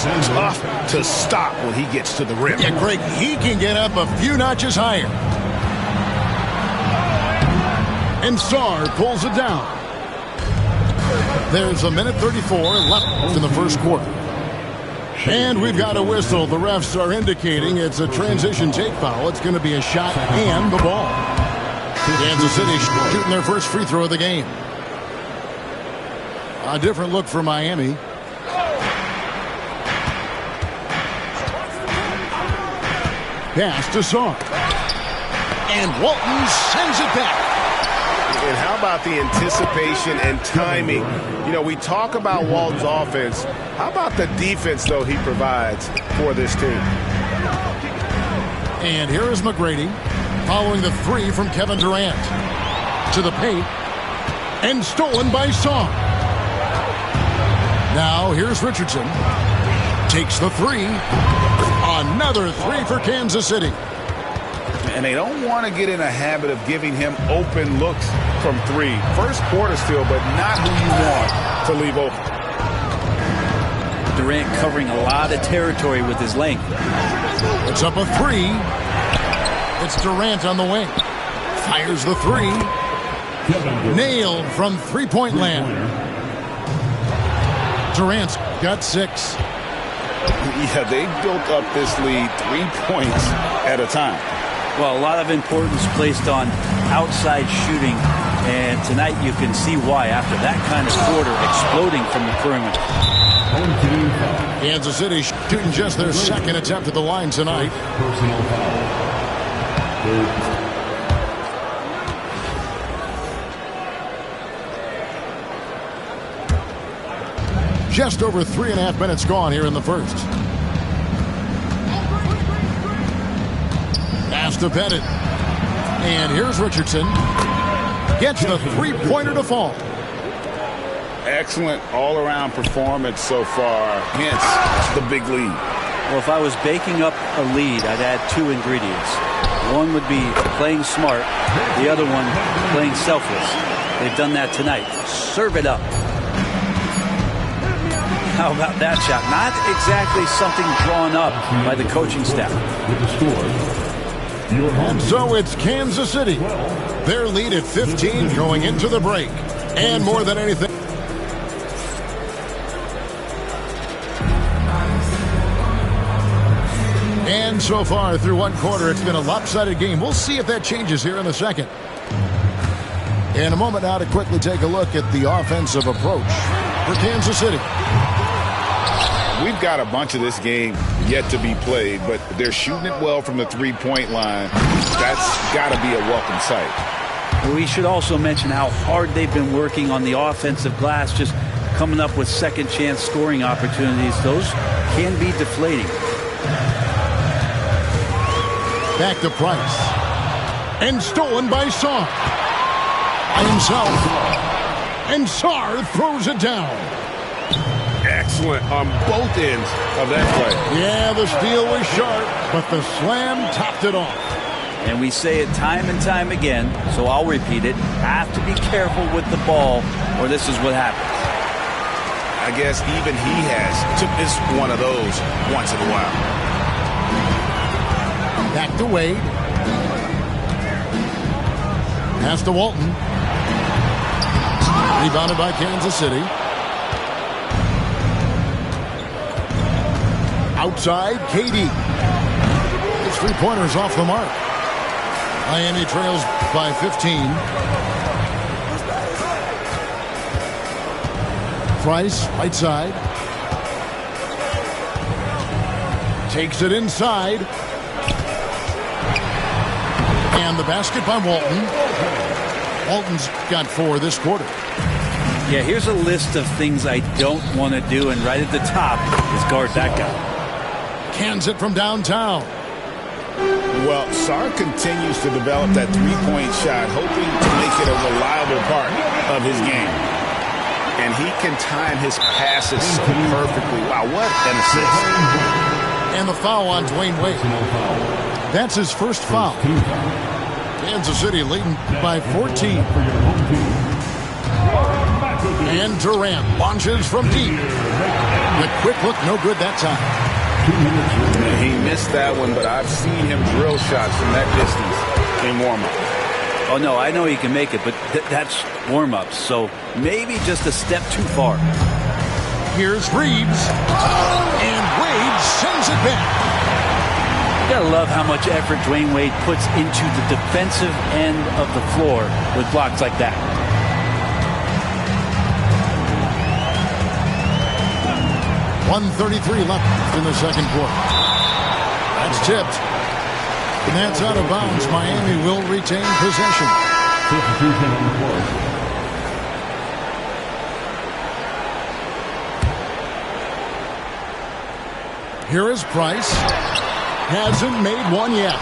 is tough to stop when he gets to the rim. Yeah, Greg, he can get up a few notches higher. And Sarr pulls it down. There's a minute 34 left in the first quarter. And we've got a whistle. The refs are indicating it's a transition take foul. It's going to be a shot and the ball. Kansas City shooting their first free throw of the game. A different look for Miami. Pass to Sarr. And Walton sends it back. And how about the anticipation and timing? You know, we talk about Walton's offense. How about the defense, though, he provides for this team? And here is McGrady following the three from Kevin Durant. To the paint. And stolen by Sarr. Now here's Richardson. Takes the three. Another three for Kansas City. And they don't want to get in a habit of giving him open looks from three. First quarter still, but not who you want to leave open. Durant covering a lot of territory with his length. It's up a three. It's Durant on the wing. Fires the three. Nailed from three-point land. Durant's got 6. Yeah, they built up this lead 3 points at a time. Well, a lot of importance placed on outside shooting, and tonight you can see why after that kind of quarter exploding from the perimeter. Kansas City shooting just their second attempt at the line tonight. Personal foul. Just over 3.5 minutes gone here in the first. Pass to Pettit. And here's Richardson. Gets the three-pointer to fall. Excellent all-around performance so far. Hence the big lead. Well, if I was baking up a lead, I'd add 2 ingredients. One would be playing smart. The other one, playing selfless. They've done that tonight. Serve it up. How about that shot? Not exactly something drawn up by the coaching staff. And so it's Kansas City. Their lead at 15 going into the break. And more than anything. And so far through one quarter, it's been a lopsided game. We'll see if that changes here in the second. In a moment now to quickly take a look at the offensive approach for Kansas City. We've got a bunch of this game yet to be played, but they're shooting it well from the three-point line. That's got to be a welcome sight. We should also mention how hard they've been working on the offensive glass, just coming up with second-chance scoring opportunities. Those can be deflating. Back to Price. And stolen by Sarr. By himself. And Sarr throws it down. Excellent on both ends of that play. Yeah, the steal was sharp, but the slam topped it off. And we say it time and time again, so I'll repeat it. Have to be careful with the ball, or this is what happens. I guess even he has to miss one of those once in a while. Back to Wade. Pass to Walton. Rebounded by Kansas City. Outside, KD. His three-pointer's off the mark. Miami trails by 15. Price, right side. Takes it inside. And the basket by Walton. Walton's got 4 this quarter. Yeah, here's a list of things I don't want to do, and right at the top is guard that guy. Cans it from downtown. Well, Sarr continues to develop that three-point shot, hoping to make it a reliable part of his game. And he can time his passes so perfectly. Wow, what an assist. And the foul on Dwayne Wade. That's his first foul. Kansas City leading by 14. And Durant launches from deep. The quick look, no good that time. He missed that one, but I've seen him drill shots from that distance in warm-up. Oh, no, I know he can make it, but that's warm-ups, so maybe just a step too far. Here's Reeves, and Wade sends it back. You gotta love how much effort Dwayne Wade puts into the defensive end of the floor with blocks like that. .133 left in the second quarter. That's tipped. And that's out of bounds. Miami will retain possession. Here is Price. Hasn't made one yet.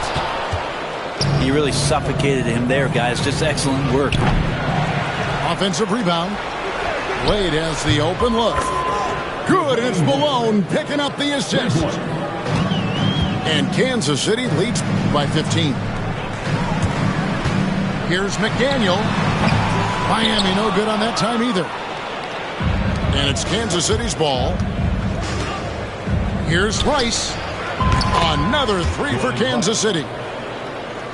He really suffocated him there, guys. Just excellent work. Offensive rebound. Wade has the open look. Good, and it's Malone picking up the assist. And Kansas City leads by 15. Here's McDaniel. Miami no good on that time either. And it's Kansas City's ball. Here's Rice. Another three for Kansas City.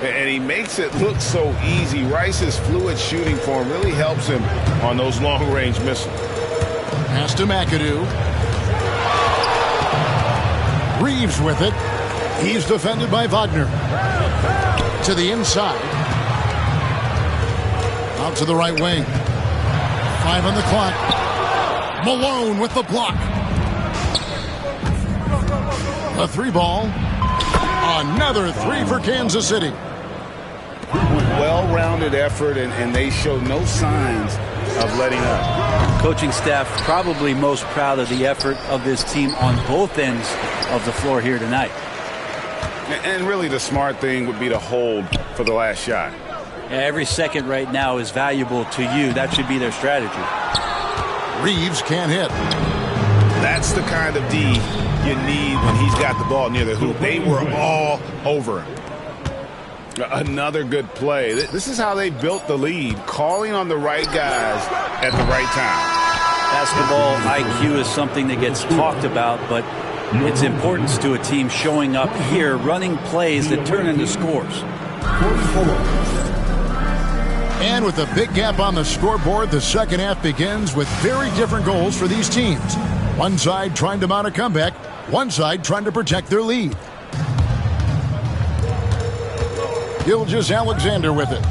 And he makes it look so easy. Rice's fluid shooting form really helps him on those long-range missiles. Pass to McAdoo. Reeves with it. He's defended by Wagner. To the inside. Out to the right wing. 5 on the clock. Malone with the block. A three ball. Another three for Kansas City. Well-rounded effort, and they show no signs of letting up. Coaching staff probably most proud of the effort of this team on both ends of the floor here tonight. And really the smart thing would be to hold for the last shot. Yeah, every second right now is valuable to you. That should be their strategy. Reeves can't hit. That's the kind of D you need when he's got the ball near the hoop. They were all over him. Another good play. This is how they built the lead, calling on the right guys at the right time. Basketball IQ is something that gets talked about, but its importance to a team showing up here, running plays that turn into scores. And with a big gap on the scoreboard, the second half begins with very different goals for these teams. One side trying to mount a comeback, one side trying to protect their lead. Gilgeous-Alexander with it.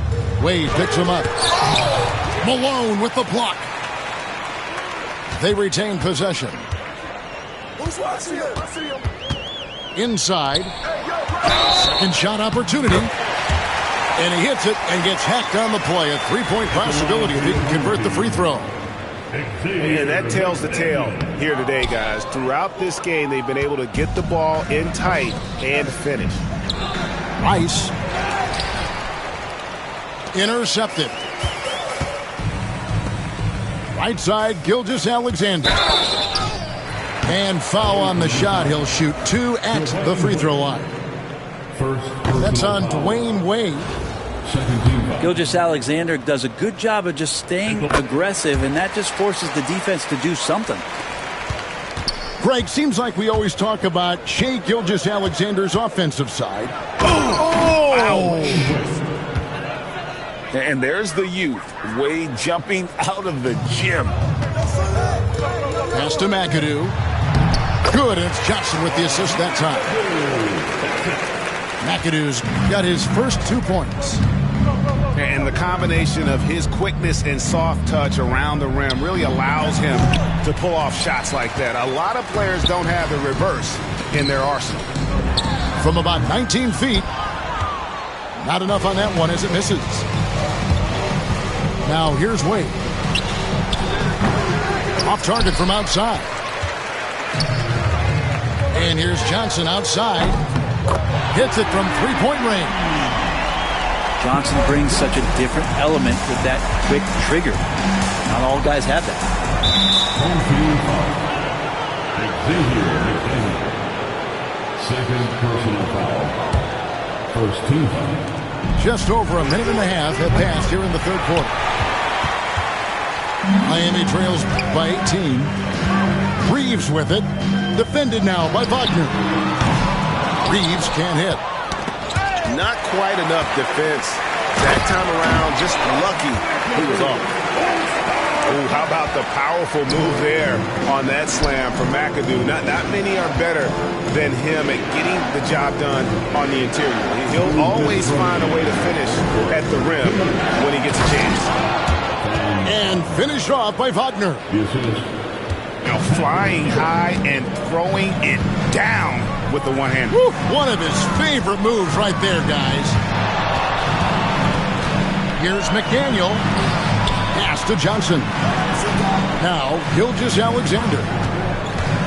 Wade picks him up. Malone with the block. They retain possession. Inside. Second shot opportunity. And he hits it and gets hacked on the play. A three-point possibility if he can convert the free throw. Yeah, that tells the tale here today, guys. Throughout this game, they've been able to get the ball in tight and finish. Rice. Intercepted. Right side, Gilgeous-Alexander. And foul on the shot. He'll shoot 2 at the free throw line. That's on Dwayne Wade. Gilgeous-Alexander does a good job of just staying aggressive, and that just forces the defense to do something. Greg, seems like we always talk about Shai Gilgeous-Alexander's offensive side. And there's the youth, Wade jumping out of the gym. Pass to McAdoo. Good, and it's Johnson with the assist that time. McAdoo's got his first 2 points. And the combination of his quickness and soft touch around the rim really allows him to pull off shots like that. A lot of players don't have the reverse in their arsenal. From about 19 feet. Not enough on that one as it misses. Now here's Wade. Off target from outside. And here's Johnson outside. Hits it from three-point range. Johnson brings such a different element with that quick trigger. Not all guys have that. Second personal foul. First team foul. Just over a minute and a half have passed here in the third quarter. Miami trails by 18. Reeves with it. Defended now by Wagner. Reeves can't hit. Not quite enough defense. That time around, just lucky he was off. Ooh, how about the powerful move there on that slam from McAdoo? Not many are better than him at getting the job done on the interior. He'll always find a way to finish at the rim when he gets a chance. And finished off by Wagner. Now flying high and throwing it down with the one-hander. One of his favorite moves right there, guys. Here's McDaniel. Pass to Johnson. Now, Gilgeous-Alexander.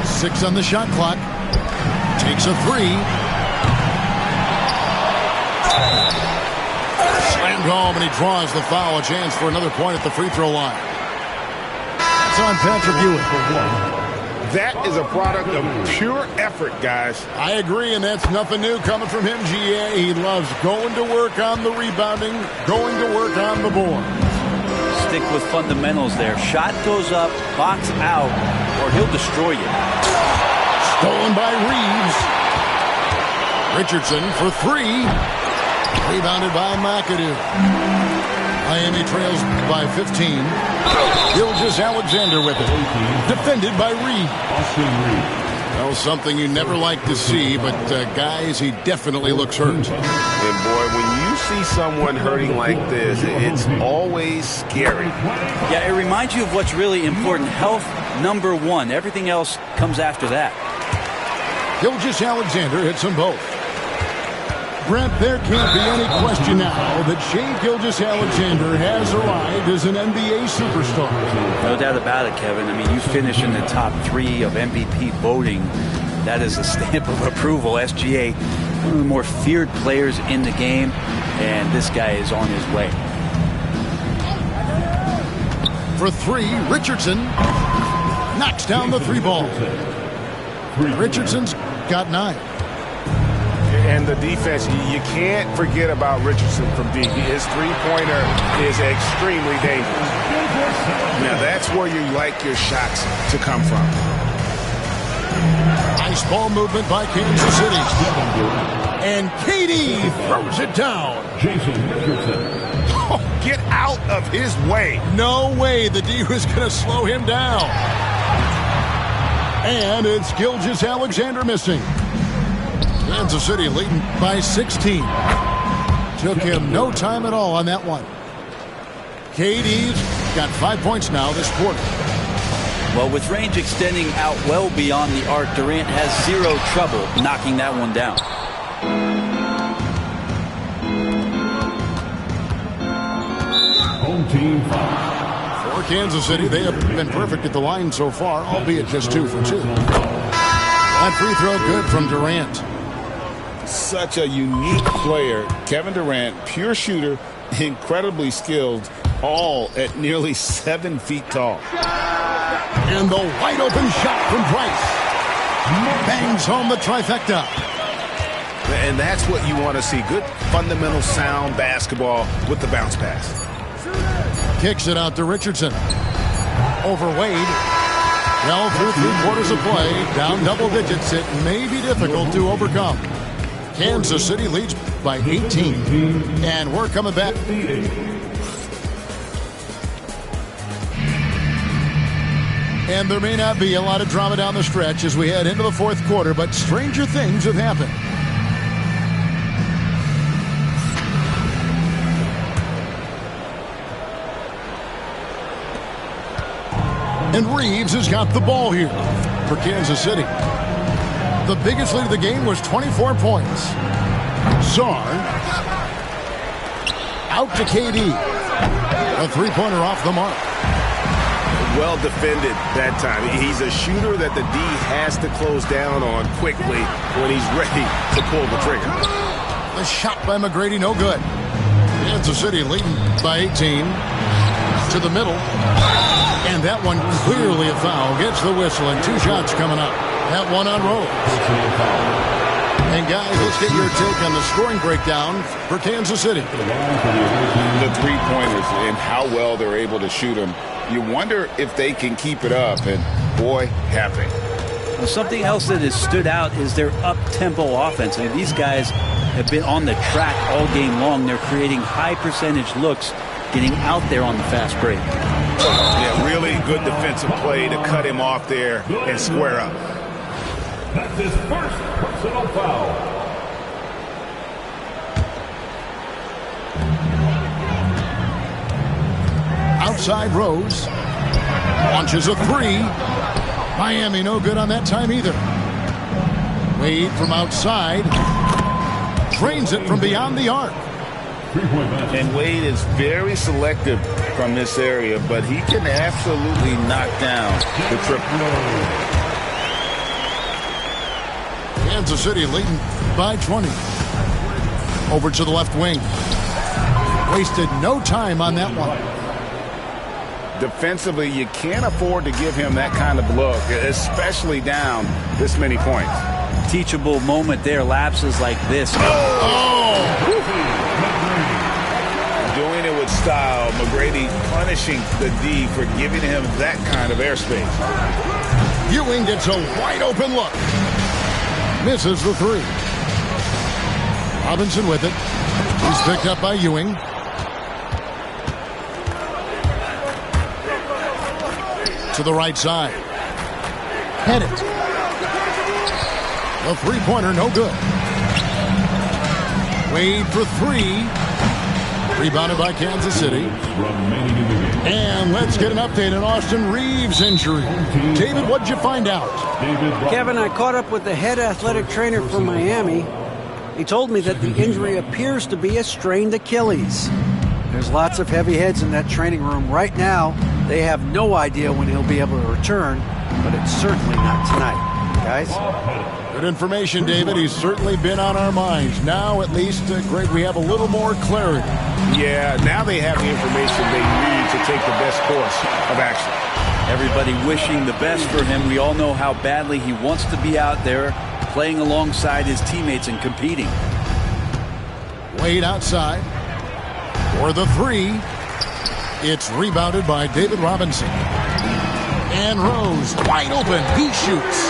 6 on the shot clock. Takes a 3. Slammed home, and he draws the foul. A chance for another point at the free throw line. It's on Patrick Ewing. That is a product of pure effort, guys. I agree, and that's nothing new coming from him, GA. He loves going to work on the rebounding, going to work on the board. Stick with fundamentals there. Shot goes up, box out, or he'll destroy you. Stolen by Reeves. Richardson for 3. Rebounded by McAdoo. Miami trails by 15. Gilgeous-Alexander with it. Defended by Reed. Well, something you never like to see, but guys, he definitely looks hurt. And boy, when you see someone hurting like this, it's always scary. Yeah, it reminds you of what's really important. Health, number one. Everything else comes after that. Gilgeous-Alexander hits them both. Brent, there can't be any question now that Shai Gilgeous-Alexander has arrived as an NBA superstar. No doubt about it, Kevin. I mean, you finish in the top 3 of MVP voting. That is a stamp of approval. SGA, one of the more feared players in the game, and this guy is on his way. For 3, Richardson knocks down the 3 ball. Richardson's got 9. And the defense, you can't forget about Richardson from deep. His three-pointer is extremely dangerous. Now, that's where you like your shots to come from. Nice ball movement by Kansas City. And KD throws it down. Jason Richardson. Oh, get out of his way. No way the D was going to slow him down. And it's Gilgeous-Alexander missing. Kansas City leading by 16. Took him no time at all on that one. KD's got 5 points now this quarter. Well, with range extending out well beyond the arc, Durant has 0 trouble knocking that one down. Home team foul. For Kansas City, they have been perfect at the line so far, albeit just 2 for 2. That free throw good from Durant. Such a unique player. Kevin Durant, pure shooter, incredibly skilled, all at nearly 7 feet tall. And the wide open shot from Price. Bangs home the trifecta. And that's what you want to see. Good, fundamental, sound basketball with the bounce pass. Kicks it out to Richardson. Over Wade. Well, through 3 quarters of play, down double digits, it may be difficult to overcome. Kansas City leads by 18. And we're coming back. And there may not be a lot of drama down the stretch as we head into the 4th quarter, but stranger things have happened. And Reeves has got the ball here for Kansas City. The biggest lead of the game was 24 points. Czar out to KD. A 3-pointer off the mark. Well defended that time. He's a shooter that the D has to close down on quickly when he's ready to pull the trigger. The shot by McGrady, no good. Kansas City leading by 18. To the middle. And that one clearly a foul. Gets the whistle and 2 shots coming up. That one on Rose. And guys, let's get your take on the scoring breakdown for Kansas City. The three-pointers and how well they're able to shoot them. You wonder if they can keep it up, and boy, have they. Well, something else that has stood out is their up-tempo offense. I mean, these guys have been on the track all game long. They're creating high-percentage looks, getting out there on the fast break. Yeah, really good defensive play to cut him off there and square up. That's his first personal foul. Outside Rose. Launches a three. Miami no good on that time either. Wade from outside. Drains it from beyond the arc. And Wade is very selective from this area, but he can absolutely knock down the triple. Kansas City leading by 20. Over to the left wing. Wasted no time on that one. Defensively, you can't afford to give him that kind of look, especially down this many points. Teachable moment there, lapses like this. Doing it with style. McGrady punishing the D for giving him that kind of airspace. Ewing gets a wide open look. Misses the three. Robinson with it. He's picked up by Ewing. To the right side. Pettit. The three-pointer, no good. Wade for three. Rebounded by Kansas City. And let's get an update on Austin Reeves' injury. David, what did you find out? Kevin, I caught up with the head athletic trainer from Miami. He told me that the injury appears to be a strained Achilles. There's lots of heavy heads in that training room right now. They have no idea when he'll be able to return, but it's certainly not tonight. Guys? Good information, David. He's certainly been on our minds. Now, at least, Greg, we have a little more clarity. Yeah, now they have the information they need to take the best course of action. Everybody wishing the best for him. We all know how badly he wants to be out there, playing alongside his teammates and competing. Wade outside. For the three. It's rebounded by David Robinson. And Rose, wide open. He shoots.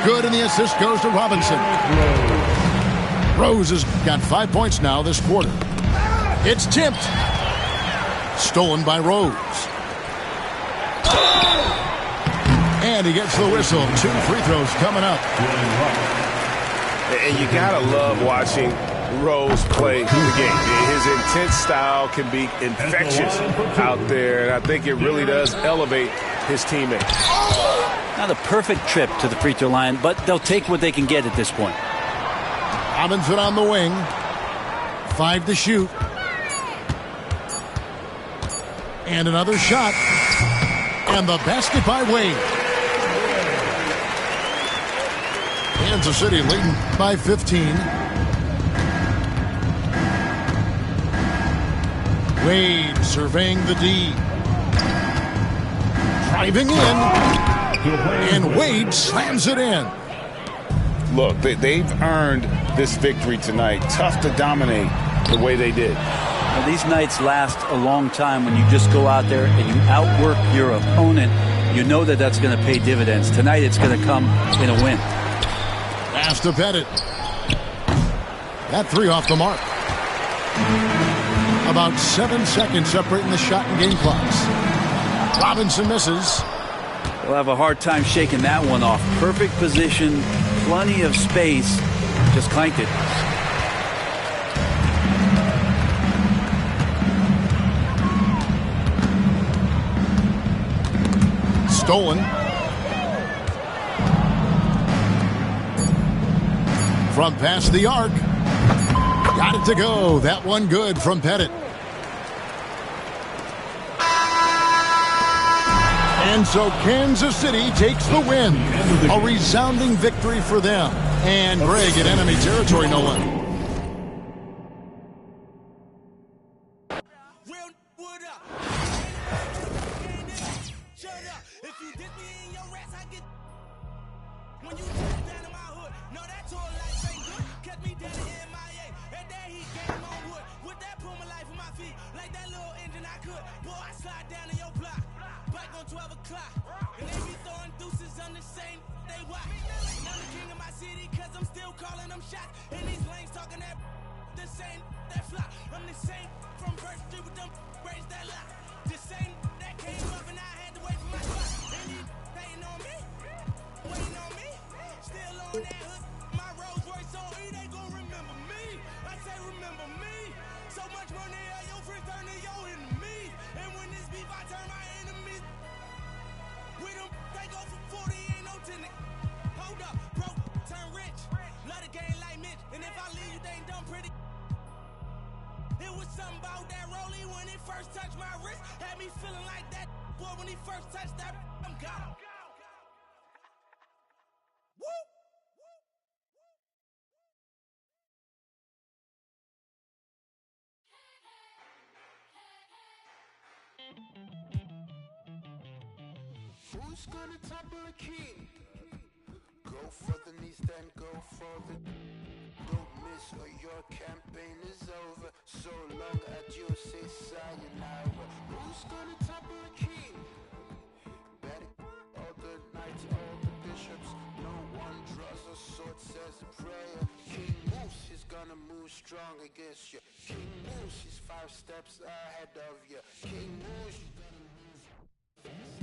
Good, and the assist goes to Robinson. Rose has got 5 points now this quarter. It's tipped. Stolen by Rose. And he gets the whistle. 2 free throws coming up. And you gotta love watching Rose play the game. His intense style can be infectious out there, and I think it really does elevate his teammates. Not a perfect trip to the free throw line, but they'll take what they can get at this point. Robinson on the wing. 5 to shoot. And another shot. And the basket by Wade. Kansas City leading by 15. Wade surveying the D. Driving in. And Wade slams it in. Look, they've earned this victory tonight. Tough to dominate the way they did. Now, these nights last a long time when you just go out there and you outwork your opponent. You know that that's going to pay dividends. Tonight it's going to come in a win. Pass to Pettit. That three off the mark. About 7 seconds separating the shot and game clocks. Robinson misses. They'll have a hard time shaking that one off. Perfect position, plenty of space. Just clanked it. Stolen. From past the arc. Got it to go. That one good from Pettit. And so Kansas City takes the win. A resounding victory for them. And Greg in enemy territory, Nolan. No, that tour life ain't good. Catch me down in MIA. And then he came on wood. With that pull my life on my feet. Like that little engine I could. Boy, I slide down in your block. Bike on 12 o'clock. And they be throwing deuces on the same they watch. And I'm the king of my city, cause I'm still calling them shots. And these lanes talking that the same that fly. I'm the same from Bird Street with them braids that lie. The same that came up and I had to wait for my spot. And he hating on me, waiting on me. Still on that hood, my Rolls Royce on E, they gon' remember me. I say remember me. So much money, your friends turn to your enemies. And when this beef, I turn my enemies. With them, they go for 40, ain't no tenant. Hold up, broke, turn rich. Love the game like Mitch. And if I leave you, they ain't done pretty. It was something about that rollie when it first touched my wrist. Had me feeling like that boy when he first touched that. I'm gone. Woo! Who's gonna topple the king? Go for the knees, then go for the... Don't miss or your campaign is over. So long adieu, say sayonara. Who's gonna topple the king? Better all the knights, all the bishops. No one draws a sword, says a prayer. King moves, he's gonna move strong against you. King moves, he's 5 steps ahead of you. King moves, he's gonna move fast.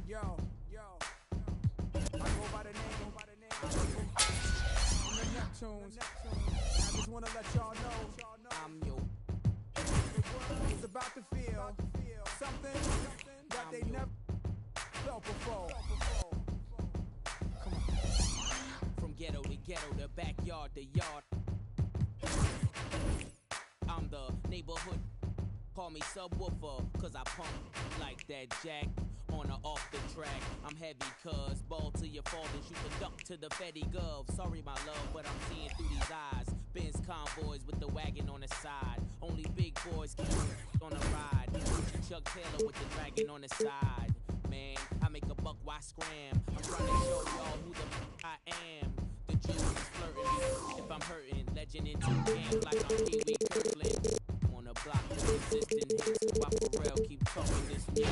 Yo, I go by the name I'm the Neptunes. I just wanna let y'all know I'm yo. The world is about to feel something that they never felt before. Come on. From ghetto to ghetto, the backyard to yard. I'm the neighborhood. Call me subwoofer, cause I pump like that jack. On on or off the track. I'm heavy, cuz ball till you fall and shoot the duck to the Fetty Gov. Sorry, my love, but I'm seeing through these eyes. Benz convoys with the wagon on the side. Only big boys can on a ride. Gucci Chuck Taylor with the dragon on the side. Man, I make a buck, why scram? I'm trying to show y'all who the I am. The Jews is flirting me if I'm hurting. Legend in two games like I'm Pee Wee Kirkland. On the block with resistant hits. Why Pharrell keep talking this music?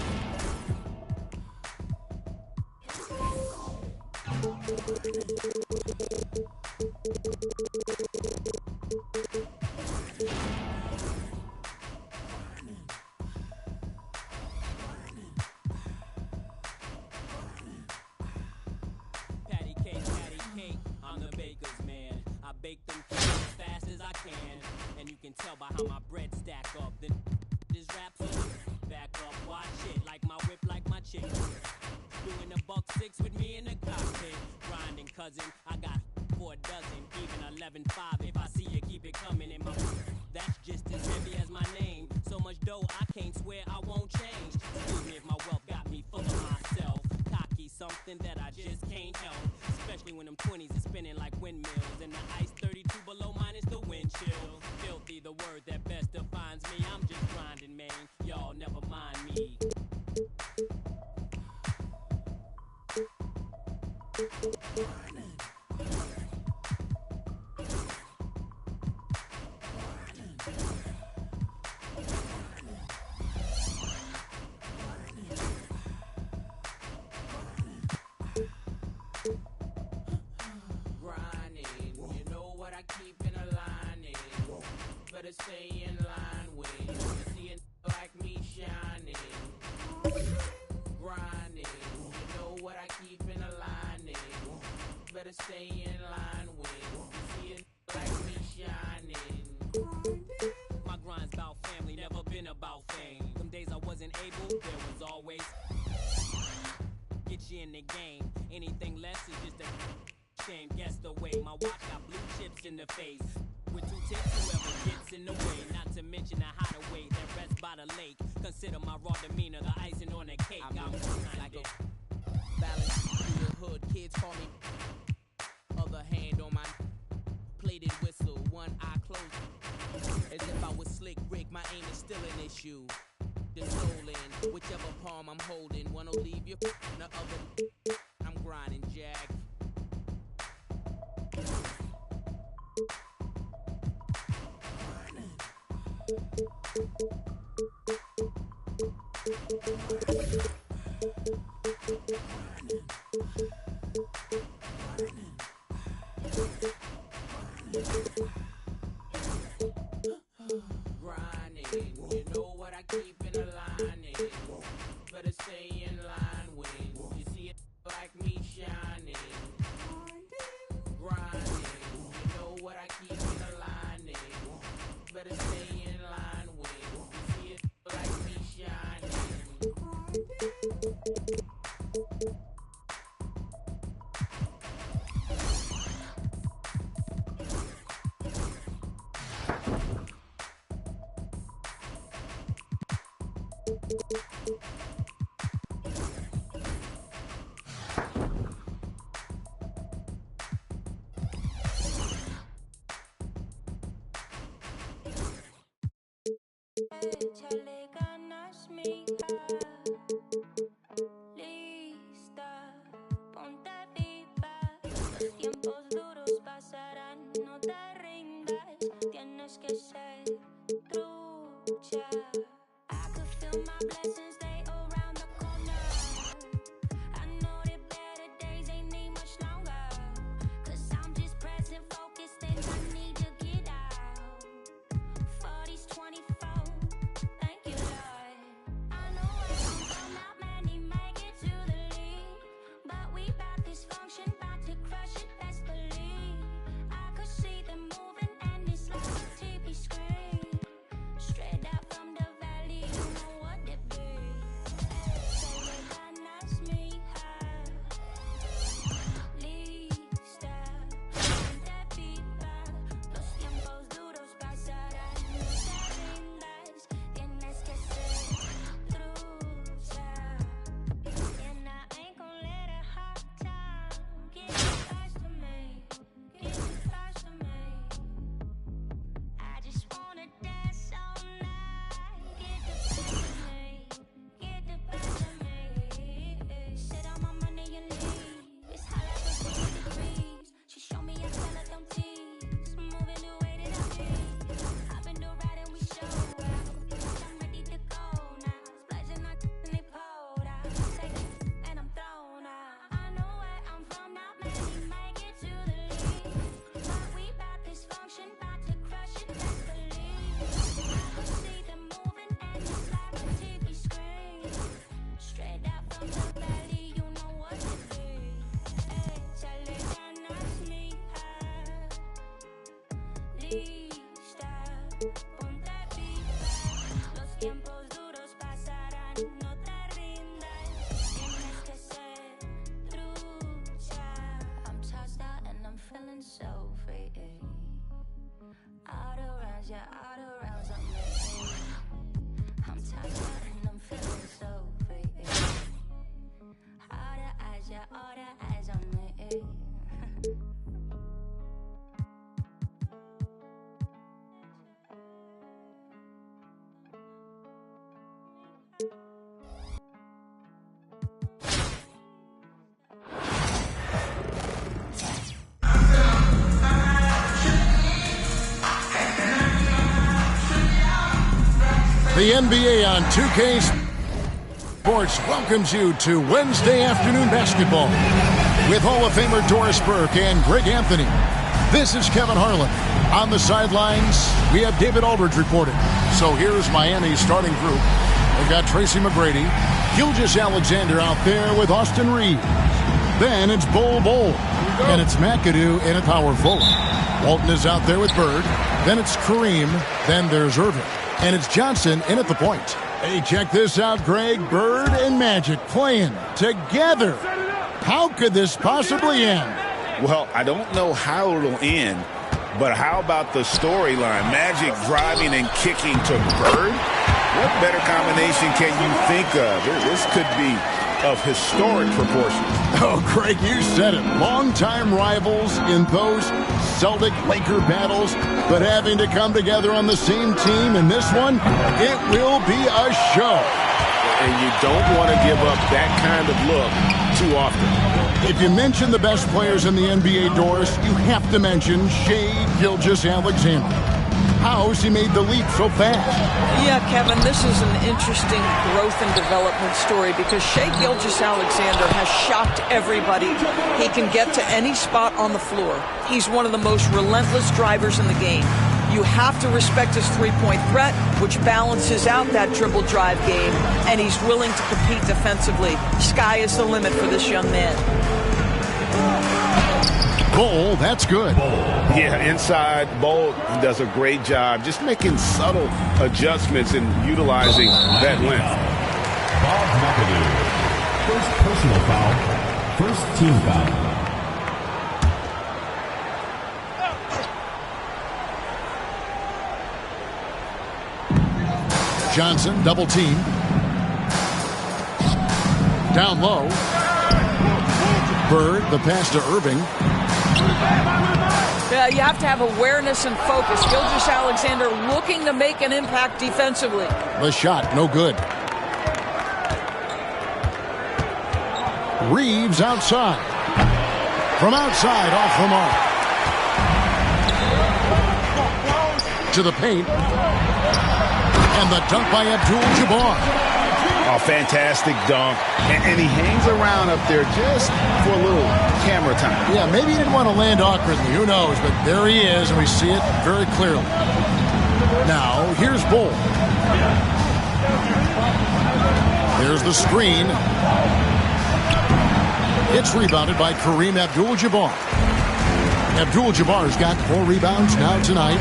Patty cake, I'm the baker's man. I bake them cakes as fast as I can, and you can tell by how my bread stack up. Then this rap so back up, watch it like my whip, like my chick. Doing a $1.6 with me in the cockpit, grinding cousin. I got 4 dozen, even 11.5. If I see you, keep it coming in my. That's just as heavy as my name. So much dough, I can't swear I won't change. Excuse me if my wealth got me full of myself. Cocky, something that I just can't help. Especially when them 20s is spinning like windmills. And the ice 32 below minus the wind chill. Filthy, the word that best defines me. I'm just grinding, man. Y'all never mind me. Grinding, you know what I keep in a lining. Better stay in line when you see it like me shining. Grinding, you know what I keep in a lining. Better stay in line when you see it like me shining. My grind's about family, never been about fame. Them days I wasn't able, there was always get you in the game. Anything less is just a shame. Guess the way my watch got blue chips in the face. With 2 tips, whoever gets in the way. Not to mention the hideaway that rests by the lake. Consider my raw demeanor the icing on the cake. I'm like a balance through the hood. Kids call me. Other hand on my plated whistle. One eye closed. As if I was Slick Rick, my aim is still an issue. The soul in whichever palm I'm holding. One'll leave you, the other. I'm grinding, Jack. Grinding, you know what I keep in a lining. Better stay in line when you see it like me shining. Grinding, you know what I keep in a lining. Better stay in line when you see it like me shining. Échale ganas, mija. Lista, ponte viva. Los tiempos duros pasarán, no te rindas. Tienes que ser trucha. I could feel my blessings, they around the corner. I know that better days ain't need much longer. 'Cause I'm just present, focused, and I need to get out. 40s, 24. Thank you. freestyle. Ponte pipa. Los tiempos duros pasarán, no te rindas. Tienes que ser trucha. I'm tossed out and I'm feeling so free. Out of rounds, yeah, out of rounds, I'm ready. I'm tossed out and I'm feeling so free. All the eyes, yeah, all the eyes on me. The NBA on 2K Sports welcomes you to Wednesday afternoon basketball with Hall of Famer Doris Burke and Greg Anthony. This is Kevin Harlan. On the sidelines, we have David Aldridge reporting. So here's Miami's starting group. They've got Tracy McGrady, Gilgeous-Alexander out there with Austin Reeves. Then it's Bol Bol, and it's McAdoo in at power forward. Walton is out there with Bird. Then it's Kareem. Then there's Irving. And it's Johnson in at the point. Hey, check this out, Greg. Bird and Magic playing together. How could this possibly end? Well, I don't know how it'll end, but how about the storyline? Magic driving and kicking to Bird? What better combination can you think of? This could be of historic proportions. Oh, Greg, you said it. Longtime rivals in those Celtic-Laker battles, but having to come together on the same team in this one, it will be a show. And you don't want to give up that kind of look too often. If you mention the best players in the NBA, Doris, you have to mention Shai Gilgeous-Alexander. How's he made the leap so fast? Yeah, Kevin, this is an interesting growth and development story because Shai Gilgeous-Alexander has shocked everybody. He can get to any spot on the floor. He's one of the most relentless drivers in the game. You have to respect his three-point threat, which balances out that dribble drive game, and he's willing to compete defensively. Sky is the limit for this young man. Bol, that's good. Yeah, inside, Bol does a great job just making subtle adjustments and utilizing that length. Bob McAdoo. First personal foul. First team foul. Johnson, double team. Down low. Bird, the pass to Irving. Yeah, you have to have awareness and focus. Gilgeous-Alexander looking to make an impact defensively. The shot, no good. Reeves outside. From outside, off the mark. To the paint. And the dunk by Abdul-Jabbar. A fantastic dunk. And he hangs around up there just for a little camera time. Yeah, maybe he didn't want to land awkwardly. Who knows? But there he is, and we see it very clearly. Now, here's Bol. There's the screen. It's rebounded by Kareem Abdul-Jabbar. Abdul-Jabbar's got 4 rebounds now tonight.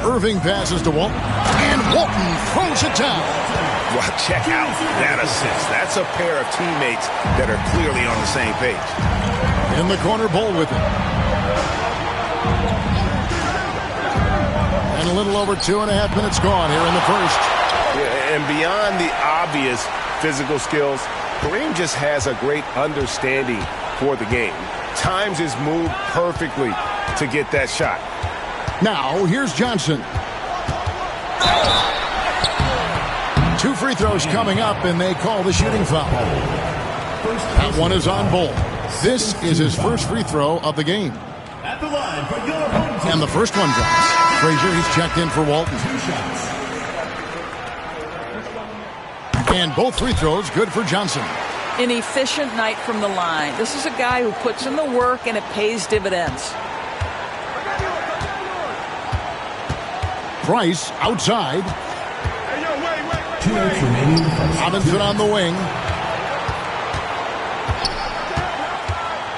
Irving passes to Walton. And Walton throws it down. Well, check out that assist. That's a pair of teammates that are clearly on the same page. In the corner, Bol with it. And a little over 2.5 minutes gone here in the first. Yeah, and beyond the obvious physical skills, Kareem just has a great understanding for the game. Times his move perfectly to get that shot. Now, here's Johnson. 2 free throws coming up, and they call the shooting foul. That one is on Bol. This is his first free throw of the game. At the line for your home team. And the first one drops. Frazier, he's checked in for Walton. 2 shots. And both free throws good for Johnson. An efficient night from the line. This is a guy who puts in the work, and it pays dividends. Price outside. 2 minutes remaining in the first. Robinson on the wing.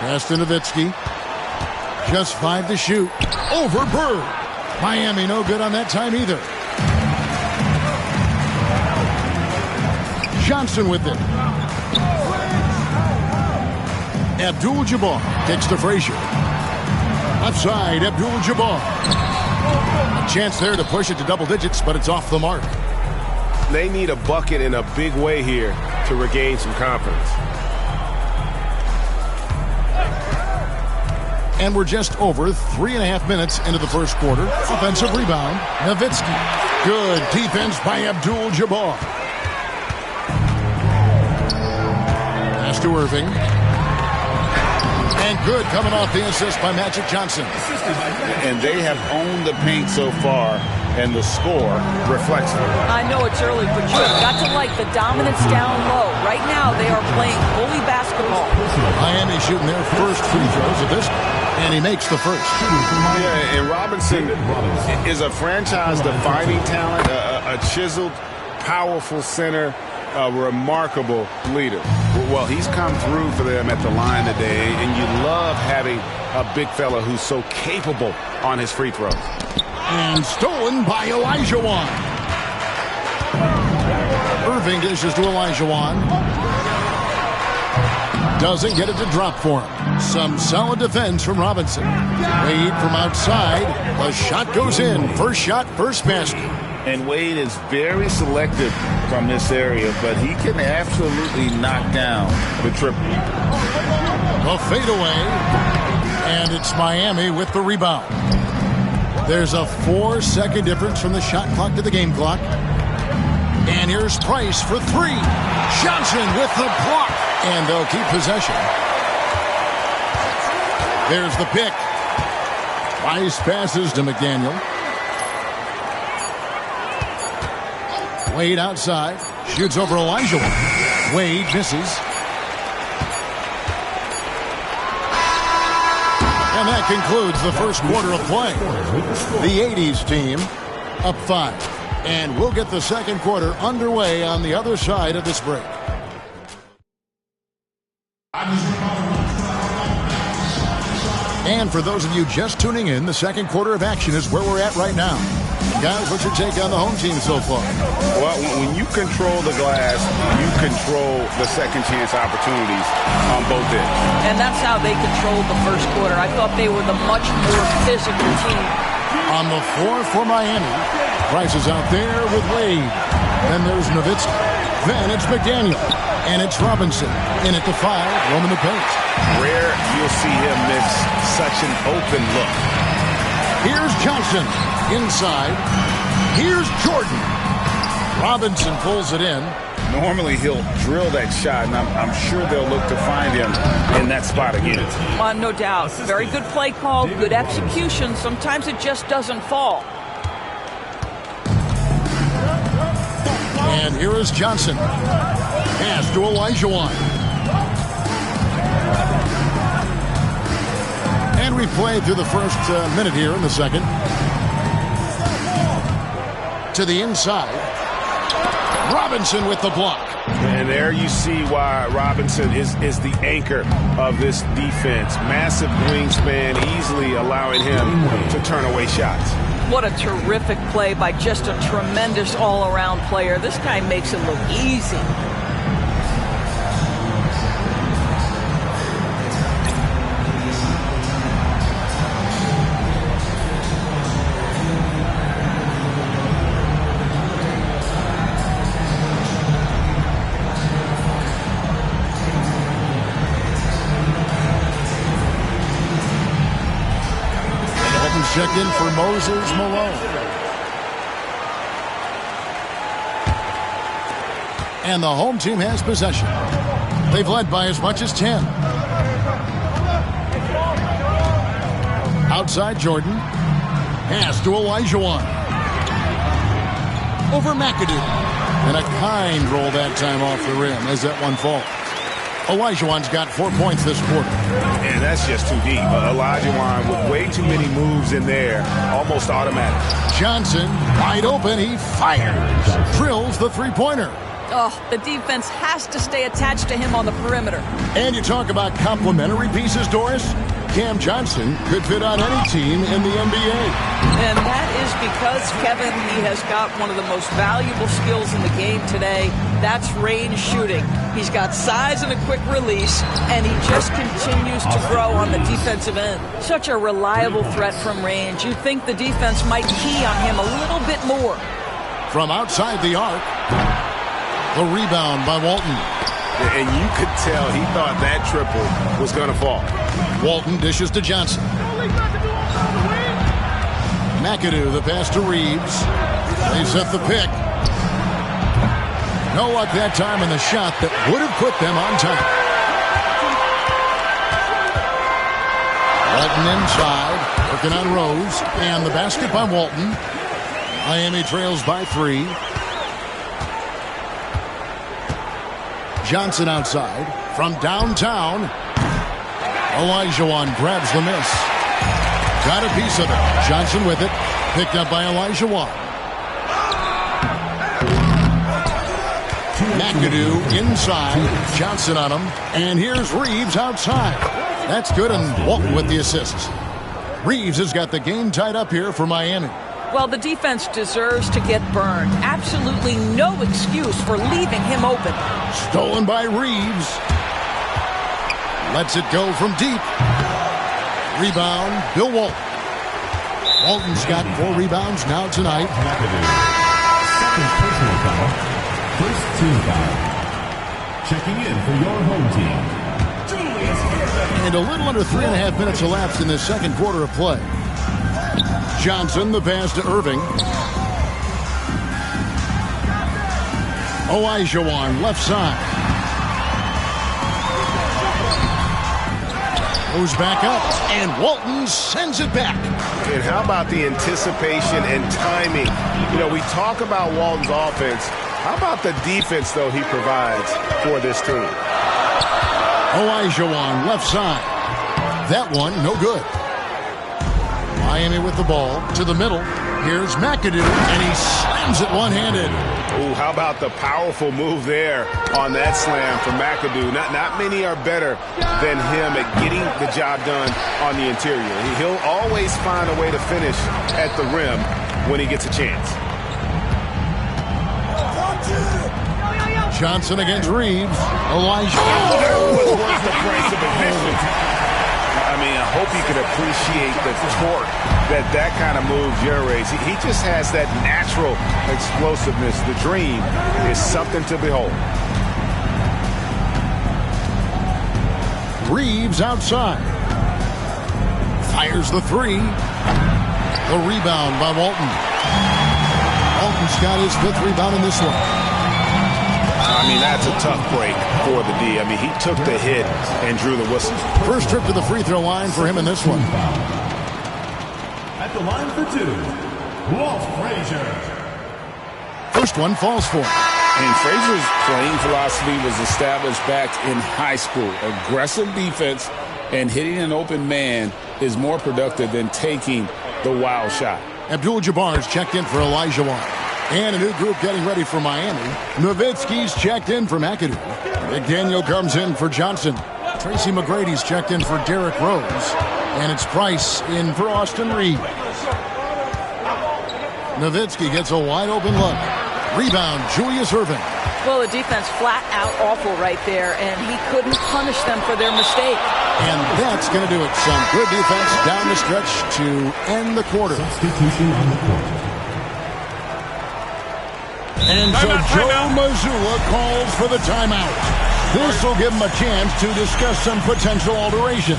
Pass to Nowitzki. Just 5 to shoot. Over Bird. Miami no good on that time either. Johnson with it. Abdul-Jabbar kicks to Frazier. Outside, Abdul-Jabbar. A chance there to push it to double digits, but it's off the mark. They need a bucket in a big way here to regain some confidence. And we're just over 3.5 minutes into the first quarter. Offensive rebound, Nowitzki. Good defense by Abdul-Jabbar. Pass to Irving. And good coming off the assist by Magic Johnson. And they have owned the paint so far, and the score reflects it. I know it's early, but you've got to like the dominance down low. Right now, they are playing bully basketball. Miami shooting their first free throws at this, and he makes the first. Yeah, and Robinson is a franchise-defining talent, a chiseled, powerful center, a remarkable leader. Well, he's come through for them at the line today, and you love having a big fella who's so capable on his free throws. And stolen by Olajuwon. Irving dishes to Olajuwon. Doesn't get it to drop for him. Some solid defense from Robinson. Wade from outside. The shot goes in. First shot, first basket. And Wade is very selective from this area, but he can absolutely knock down the triple. A fadeaway. And it's Miami with the rebound. There's a 4-second difference from the shot clock to the game clock. And here's Price for 3. Johnson with the block. And they'll keep possession. There's the pick. Price passes to McDaniel. Wade outside. Shoots over Olajuwon. Wade misses. And that concludes the first quarter of play. The 80s team up 5. And we'll get the second quarter underway on the other side of this break. And for those of you just tuning in, the second quarter of action is where we're at right now. Guys, what's your take on the home team so far? Well, when you control the glass, you control the second chance opportunities on both ends. And that's how they controlled the first quarter. I thought they were the much more physical team. On the floor for Miami, Price is out there with Wade. Then there's Nowitzki. Then it's McDaniel. And it's Robinson. In at the 5, roaming the paint. Rare you'll see him miss such an open look. Here's Johnson. Inside. Here's Jordan. Robinson pulls it in. Normally he'll drill that shot, and I'm sure they'll look to find him in that spot again. No doubt. Very good play call, good execution. Sometimes it just doesn't fall. And here is Johnson. Pass to Olajuwon. And we played through the first minute here in the second. To the inside. Robinson with the block. And there you see why Robinson is the anchor of this defense. Massive wingspan, easily allowing him to turn away shots. What a terrific play by just a tremendous all-around player. This guy makes it look easy. Check in for Moses Malone. And the home team has possession. They've led by as much as 10. Outside Jordan. Pass to Olajuwon. Over McAdoo. And a kind roll that time off the rim as that one falls. Olajuwon's got 4 points this quarter. And that's just too deep. Olajuwon with way too many moves in there, almost automatic. Johnson, wide open, he fires. Drills the three-pointer. Oh, the defense has to stay attached to him on the perimeter. And you talk about complimentary pieces, Doris. Cam Johnson could fit on any team in the NBA. And that is because, Kevin, he has got one of the most valuable skills in the game today. That's range shooting. He's got size and a quick release, and he just continues to grow on the defensive end. Such a reliable threat from range. You'd think the defense might key on him a little bit more. From outside the arc, the rebound by Walton. And you could tell he thought that triple was going to fall. Walton dishes to Johnson. McAdoo, the pass to Reeves. They set the pick. No luck that time in the shot that would have put them on top. Walton inside, working on Rose. And the basket by Walton. Miami trails by 3. Johnson outside. From downtown, Olajuwon grabs the miss. Got a piece of it. Johnson with it. Picked up by Olajuwon. McAdoo inside. Johnson on him. And here's Reeves outside. That's good, and Walton with the assist. Reeves has got the game tied up here for Miami. Well, the defense deserves to get burned. Absolutely no excuse for leaving him open. Stolen by Reeves. Lets it go from deep. Rebound, Bill Walton. Walton's got 4 rebounds now tonight. Second personal foul. First team foul. Checking in for your home team, Julius Erving. And a little under 3.5 minutes elapsed in the second quarter of play. Johnson, the pass to Irving. Olajuwon, left side. Goes back up, and Walton sends it back. And how about the anticipation and timing? You know, we talk about Walton's offense. How about the defense, though, he provides for this team? Olajuwon, left side. That one, no good. Miami with the ball to the middle. Here's McAdoo, and he slams it one-handed. Ooh, how about the powerful move there on that slam from McAdoo? Not many are better than him at getting the job done on the interior. He'll always find a way to finish at the rim when he gets a chance. Johnson against Reeves. Elijah. That was worth the price of admission. I mean, I hope you can appreciate the torque that kind of move generates. He just has that natural explosiveness. The dream is something to behold. Reeves outside. Fires the 3. The rebound by Walton. Walton's got his 5th rebound in this one. I mean, that's a tough break for the D. I mean, he took the hit and drew the whistle. First trip to the free throw line for him in this one. At the line for 2, Walt Frazier. First one falls for him. And Frazier's playing philosophy was established back in high school. Aggressive defense and hitting an open man is more productive than taking the wild shot. Abdul-Jabbar's checked in for Olajuwon. And a new group getting ready for Miami. Nowitzki's checked in for McAdoo. McDaniel comes in for Johnson. Tracy McGrady's checked in for Derrick Rose. And it's Price in for Austin Reeves. Nowitzki gets a wide open look. Rebound, Julius Erving. Well, the defense flat out awful right there, and he couldn't punish them for their mistake. And that's going to do it. Some good defense down the stretch to end the quarter. Substitution on the court. And so Joe Mazzulla calls for the timeout. This will give him a chance to discuss some potential alterations.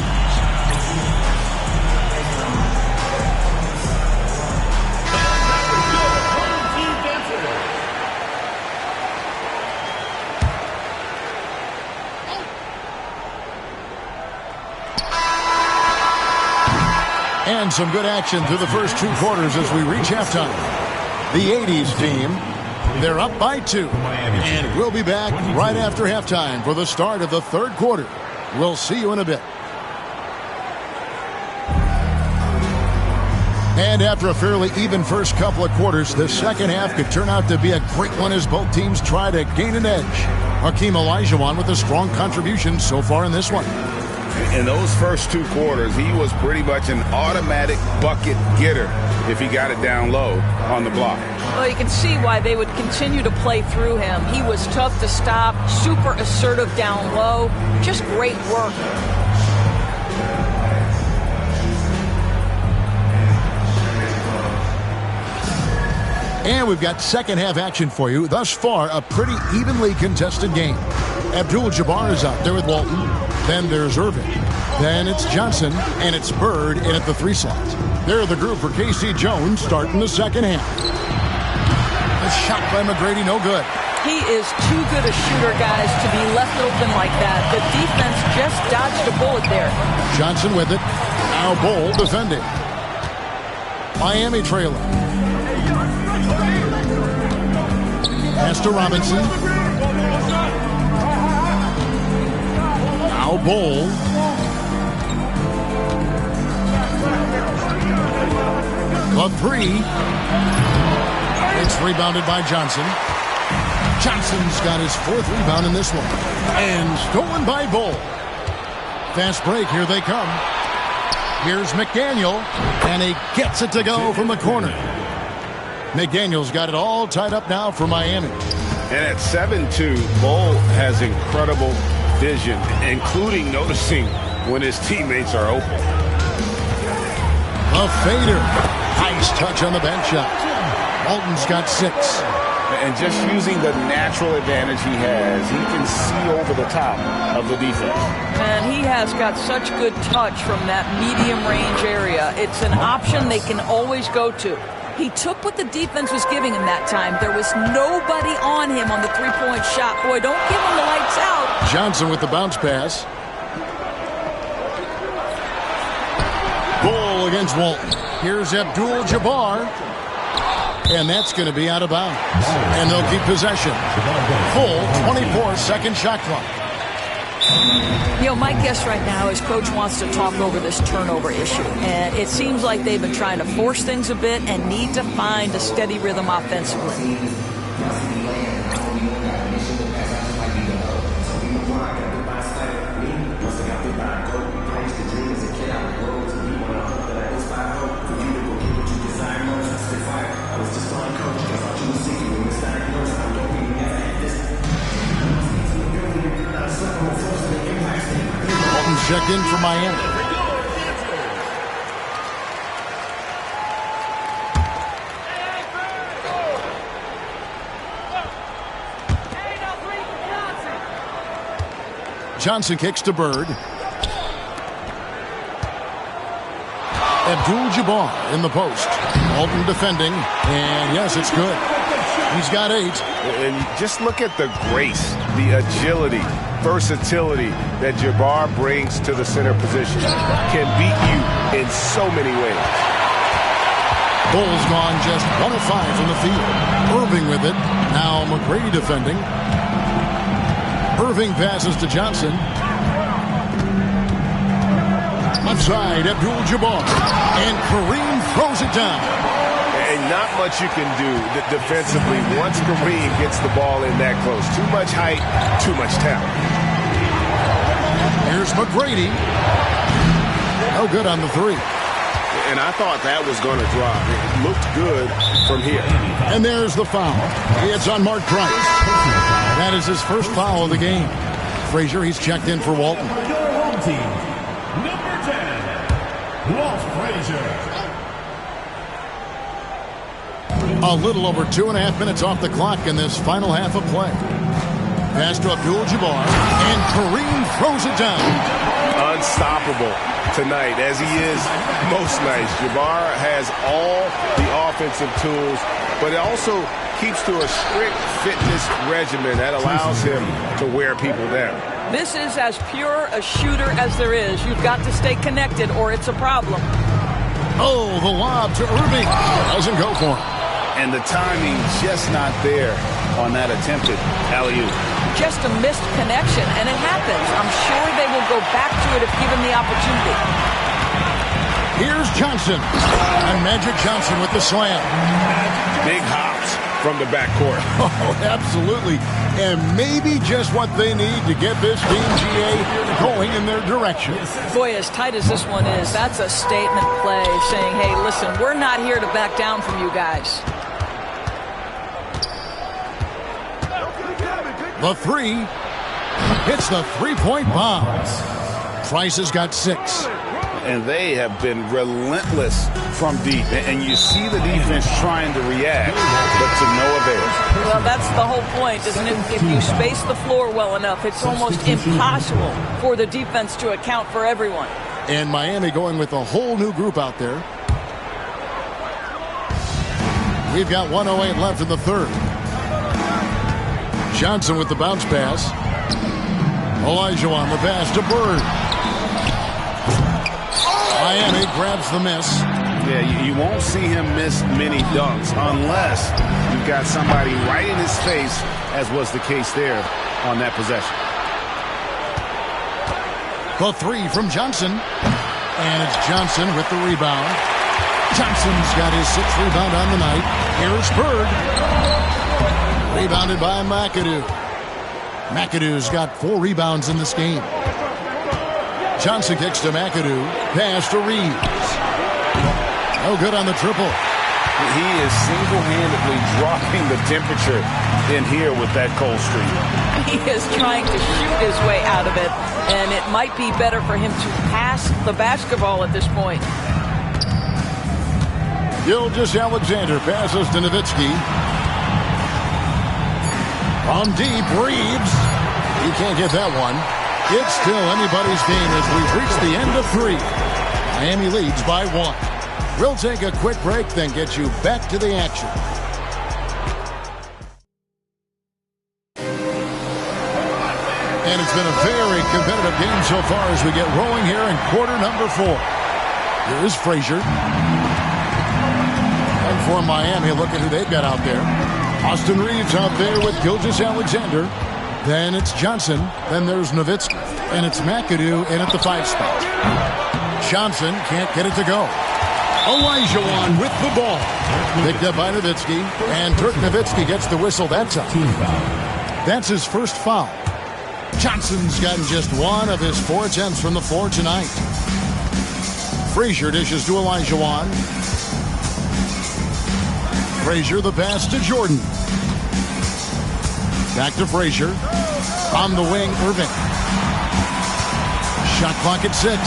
And some good action through the first 2 quarters as we reach halftime. The 80s team, they're up by 2. And we'll be back right after halftime for the start of the 3rd quarter. We'll see you in a bit. And after a fairly even first couple of quarters, the second half could turn out to be a great one as both teams try to gain an edge. Hakeem Olajuwon with a strong contribution so far in this one. In those first 2 quarters, he was pretty much an automatic bucket getter if he got it down low on the block. Well, you can see why they would continue to play through him. He was tough to stop, super assertive down low. Just great work. And we've got second half action for you. Thus far, a pretty evenly contested game. Abdul-Jabbar is out there with Walton. Then there's Irving. Then it's Johnson, and it's Bird in at the 3 slot. They're the group for K.C. Jones starting the second half. A shot by McGrady, no good. He is too good a shooter, guys, to be left open like that. The defense just dodged a bullet there. Johnson with it. Now Bol defending. Miami trailing. Pass to Robinson. Now Bol. The 3. It's rebounded by Johnson. Johnson's got his 4th rebound in this one. And stolen by Bol. Fast break, here they come. Here's McDaniel, and he gets it to go from the corner. McDaniel's got it all tied up now for Miami. And at 7-2, Bol has incredible vision, including noticing when his teammates are open. A fader. Nice touch on the bench shot. Walton's got 6. And just using the natural advantage he has, he can see over the top of the defense. And he has got such good touch from that medium range area. It's an option they can always go to. He took what the defense was giving him that time. There was nobody on him on the 3-point shot. Boy, don't give him the lights out. Johnson with the bounce pass. Bol against Walton. Here's Abdul-Jabbar. And that's going to be out of bounds. And they'll keep possession. Full 24-second shot clock. You know, my guess right now is Coach wants to talk over this turnover issue. And it seems like they've been trying to force things a bit and need to find a steady rhythm offensively. Checked in for Miami. Johnson kicks to Bird. Abdul-Jabbar in the post. Walton defending. And yes, it's good. He's got 8. And just look at the grace, the agility, versatility that Jabbar brings to the center position. Can beat you in so many ways. Bol's gone just 1 of 5 from the field. Irving with it. Now McGrady defending. Irving passes to Johnson. Left side, Abdul-Jabbar. And Kareem throws it down. And not much you can do defensively once Kareem gets the ball in that close. Too much height, too much talent. Here's McGrady. No good on the 3. And I thought that was going to drop. It looked good from here. And there's the foul. It's on Mark Price. That is his first foul of the game. Frazier, he's checked in for Walton. Your home team, number 10, Walt Frazier. A little over 2.5 minutes off the clock in this final half of play. Pass to Abdul-Jabbar, and Kareem throws it down. Unstoppable tonight, as he is most nights. Jabbar has all the offensive tools, but it also keeps to a strict fitness regimen that allows him to wear people down. This is as pure a shooter as there is. You've got to stay connected or it's a problem. Oh, the lob to Irving. Doesn't go for him. And the timing just not there on that attempted alley-oop. Just a missed connection, and it happens. I'm sure they will go back to it if given the opportunity. Here's Johnson. And Magic Johnson with the slam. Big hops from the backcourt. Oh, absolutely. And maybe just what they need to get this team, GA, going in their direction. Boy, as tight as this one is, that's a statement play saying, hey, listen, we're not here to back down from you guys. The three hits the three-point bomb. Price has got 6. And they have been relentless from deep. And you see the defense trying to react, but to no avail. Well, that's the whole point, isn't it? If you space the floor well enough, it's almost impossible for the defense to account for everyone. And Miami going with a whole new group out there. We've got 1:08 left in the third. Johnson with the bounce pass. Olajuwon the pass to Bird. Miami grabs the miss. Yeah, you won't see him miss many dunks unless you've got somebody right in his face, as was the case there on that possession. The three from Johnson. And it's Johnson with the rebound. Johnson's got his 6th rebound on the night. Here's Bird. Rebounded by McAdoo. McAdoo's got 4 rebounds in this game. Johnson kicks to McAdoo. Pass to Reeves. No good on the triple. He is single-handedly dropping the temperature in here with that cold streak. He is trying to shoot his way out of it, and it might be better for him to pass the basketball at this point. Gilgeous-Alexander passes to Nowitzki. From deep, Reeves. He can't get that one. It's still anybody's game as we've reached the end of 3. Miami leads by 1. We'll take a quick break, then get you back to the action. And it's been a very competitive game so far as we get rolling here in quarter number 4. Here is Frazier. And for Miami, look at who they've got out there. Austin Reeves out there with Gilgeous-Alexander. Then it's Johnson. Then there's Nowitzki. And it's McAdoo in at the 5 spot. Johnson can't get it to go. Olajuwon with the ball. Picked up by Nowitzki. And Dirk Nowitzki gets the whistle that time. That's his first foul. Johnson's gotten just 1 of his 4 attempts from the floor tonight. Frazier dishes to Olajuwon. Frazier the pass to Jordan. Back to Frazier. On the wing, Irving. Shot clock at 6.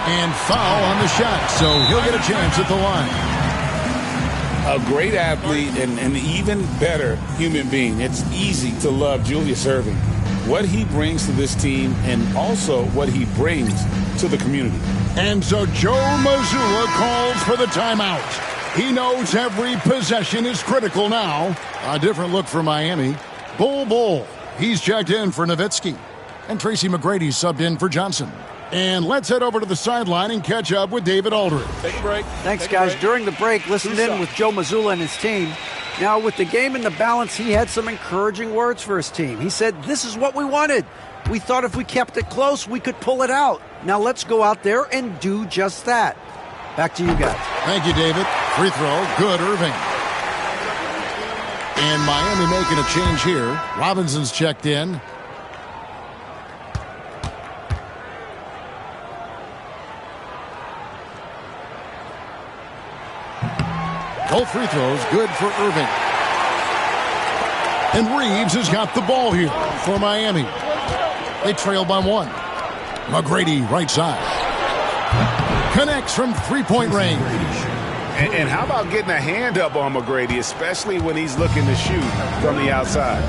And foul on the shot, so he'll get a chance at the line. A great athlete and an even better human being. It's easy to love Julius Erving. What he brings to this team and also what he brings to the community. And so Joe Mazzulla calls for the timeout. He knows every possession is critical now. A different look for Miami. Bull. He's checked in for Nowitzki. And Tracy McGrady subbed in for Johnson. And let's head over to the sideline and catch up with David Aldridge. Take a break. Thanks, guys. During the break, listened in with Joe Mazzulla and his team. Now, with the game in the balance, he had some encouraging words for his team. He said, this is what we wanted. We thought if we kept it close, we could pull it out. Now let's go out there and do just that. Back to you guys. Thank you, David. Free throw, good, Irving. And Miami making a change here. Robinson's checked in. Both free throws good for Irving. And Reeves has got the ball here for Miami. They trail by 1. McGrady right side. Connects from three-point range. And how about getting a hand up on McGrady, especially when he's looking to shoot from the outside.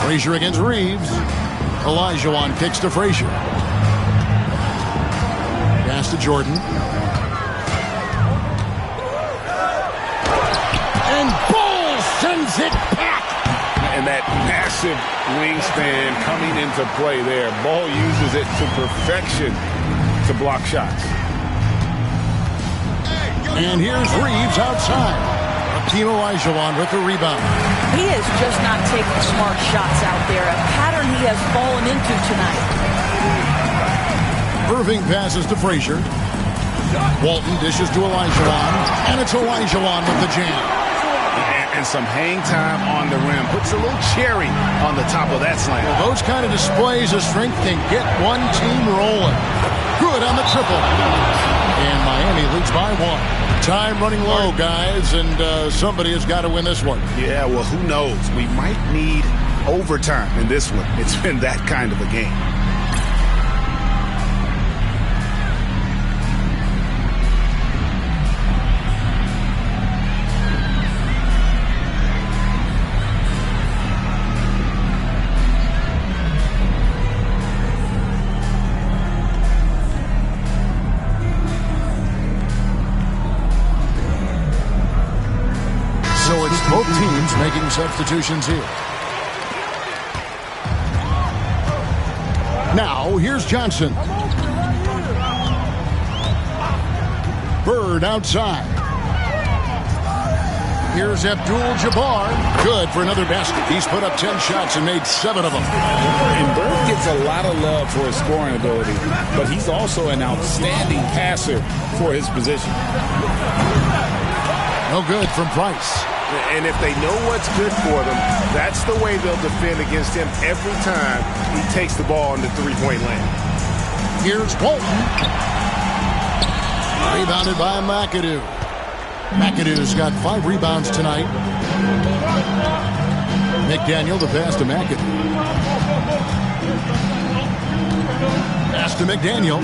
Frazier against Reeves. Olajuwon kicks to Frazier. Pass to Jordan. And Ball sends it back. And that massive wingspan coming into play there. Ball uses it to perfection to block shots. And here's Reeves outside. Hakeem Olajuwon with the rebound. He is just not taking smart shots out there, a pattern he has fallen into tonight. Irving passes to Frazier. Walton dishes to Olajuwon, and it's Olajuwon with the jam. And some hang time on the rim. Puts a little cherry on the top of that slam. Well, those kind of displays of strength can get one team rolling. Good on the triple. And Miami leads by 1. Time running low, guys, and somebody has got to win this one. Yeah, well, who knows? We might need overtime in this one. It's been that kind of a game. So it's both teams making substitutions here. Now, here's Johnson. Bird outside. Here's Abdul-Jabbar. Good for another basket. He's put up 10 shots and made 7 of them. And Bird gets a lot of love for his scoring ability, but he's also an outstanding passer for his position. No good from Price. And if they know what's good for them, that's the way they'll defend against him every time he takes the ball in the three-point lane. Here's Walton. Rebounded by McAdoo. McAdoo's got 5 rebounds tonight. McDaniel, the pass to McAdoo. Pass to McDaniel.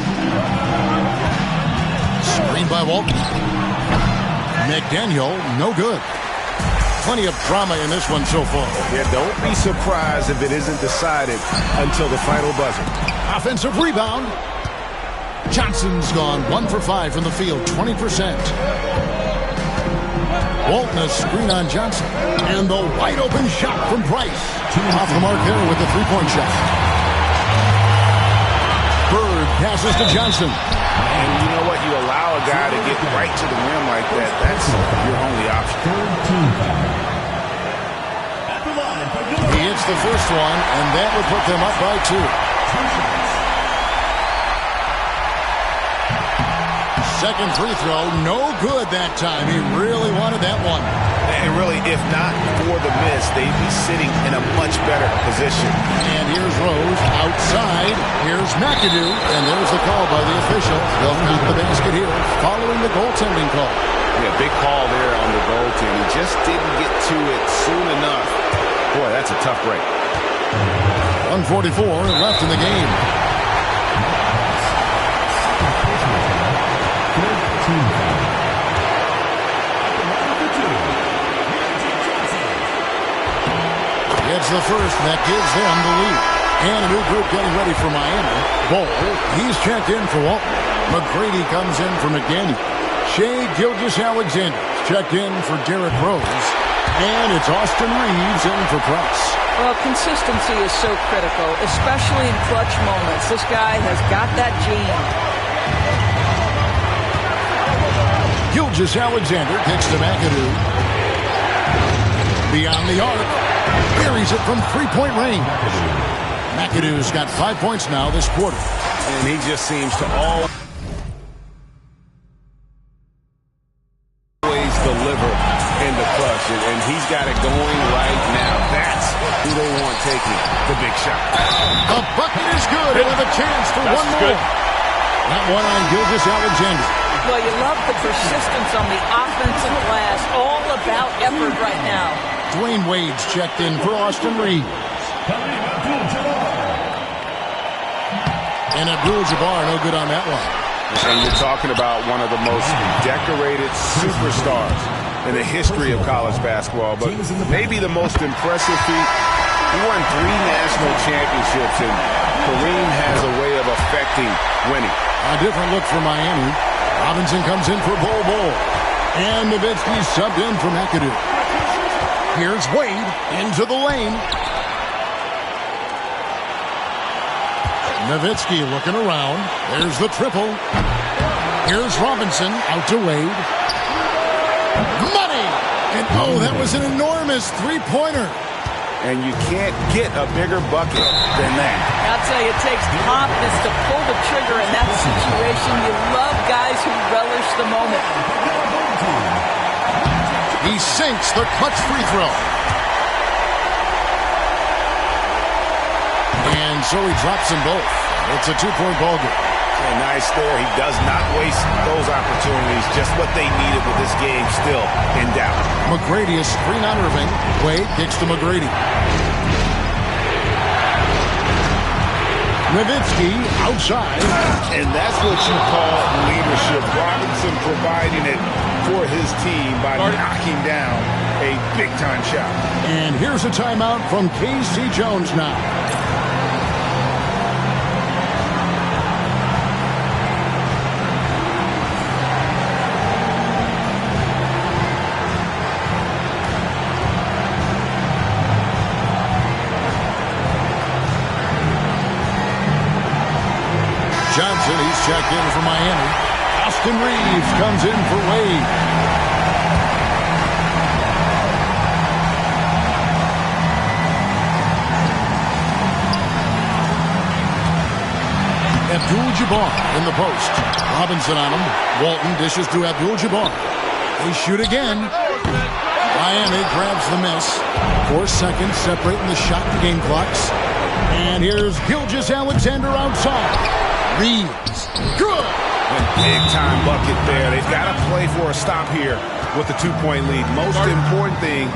Screen by Walton. McDaniel, no good. Plenty of drama in this one so far. Yeah, don't be surprised if it isn't decided until the final buzzer. Offensive rebound. Johnson's gone 1 for 5 from the field, 20%. Walton a screen on Johnson. And the wide open shot from Price. Off the mark there with the three-point shot. Bird passes to Johnson. And you know what? You allow a guy to get right to the rim like that. That's your only option. He hits the first one, and that would put them up by 2. Second free throw, no good that time. He really wanted that one. And really, if not for the miss, they'd be sitting in a much better position. And here's Rose outside. Here's McAdoo, and there's the call by the official. They'll count the basket here following the goaltending call. Yeah, big call there on the goaltend. He just didn't get to it soon enough. Boy, that's a tough break. 1:44 left in the game. It's the first, and that gives them the lead. And a new group getting ready for Miami. Ball, he's checked in for Walton. McGrady comes in for McDaniel. Shai Gilgeous-Alexander checked in for Derrick Rose. And it's Austin Reeves in for Price. Well, consistency is so critical, especially in clutch moments. This guy has got that gene. Gilgeous-Alexander kicks to McAdoo. Beyond the arc. Buries it from three-point range. McAdoo's got 5 points now this quarter. And he just seems to always deliver in the clutch. And he's got it going right now. That's who they want taking the big shot. The bucket is good. He'll have a chance for one more. That one on Gilgeous-Alexander. Well, you love the persistence on the offensive glass. All about effort right now. Dwayne Wade's checked in for Austin Reeves. And Abdul-Jabbar, no good on that one. And you're talking about one of the most decorated superstars in the history of college basketball, but maybe the most impressive feat. He won 3 national championships, and Kareem has a way of affecting winning. A different look for Miami. Robinson comes in for Bol. And Nowitzki subbed in for McAdoo. Here's Wade into the lane. Nowitzki looking around. There's the triple. Here's Robinson out to Wade. Money! And oh, that was an enormous three-pointer. And you can't get a bigger bucket than that. I'll tell you, it takes confidence to pull the trigger in that situation. You love guys who relish the moment. He sinks the clutch free throw. And so he drops them both. It's a 2-point ball game. Nice there. He does not waste those opportunities. Just what they needed with this game still in doubt. McGrady is screen on Irving. Wade kicks to McGrady. Nowitzki outside. And that's what you call leadership. Robinson providing it for his team by knocking down a big-time shot. And here's a timeout from K.C. Jones now. Johnson, he's checked in for Miami. Austin Reeves comes in for Wade. Abdul-Jabbar in the post. Robinson on him. Walton dishes to Abdul-Jabbar. They shoot again. Miami grabs the miss. 4 seconds separating the shot and game clocks. And here's Gilgeous-Alexander outside. Reeves. Good. Big-time bucket there. They've got to play for a stop here with the 2-point lead. Most important thing,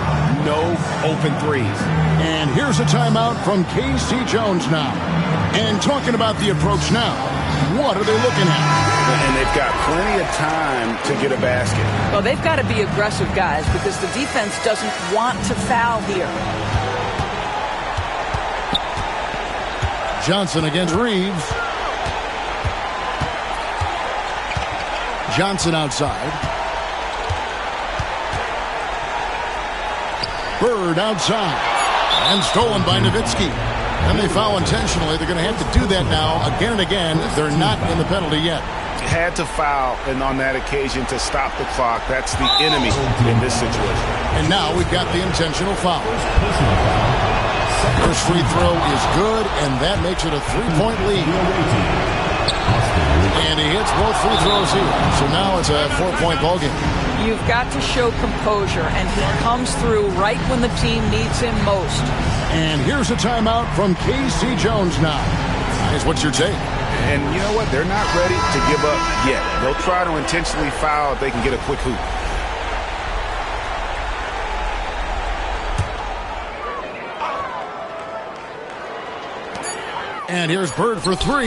no open threes. And here's a timeout from K.C. Jones now. And talking about the approach now, what are they looking at? And they've got plenty of time to get a basket. Well, they've got to be aggressive, guys, because the defense doesn't want to foul here. Johnson against Reeves. Johnson outside. Bird outside. And stolen by Nowitzki. And they foul intentionally. They're going to have to do that now again and again. They're not in the penalty yet. Had to foul, and on that occasion to stop the clock. That's the enemy in this situation. And now we've got the intentional foul. First free throw is good, and that makes it a 3-point lead. And he hits both free throws here. So now it's a 4-point ball game. You've got to show composure, and he comes through right when the team needs him most. And here's a timeout from K.C. Jones now. Guys, what's your take? And you know what? They're not ready to give up yet. They'll try to intentionally foul if they can get a quick hoop. And here's Bird for 3.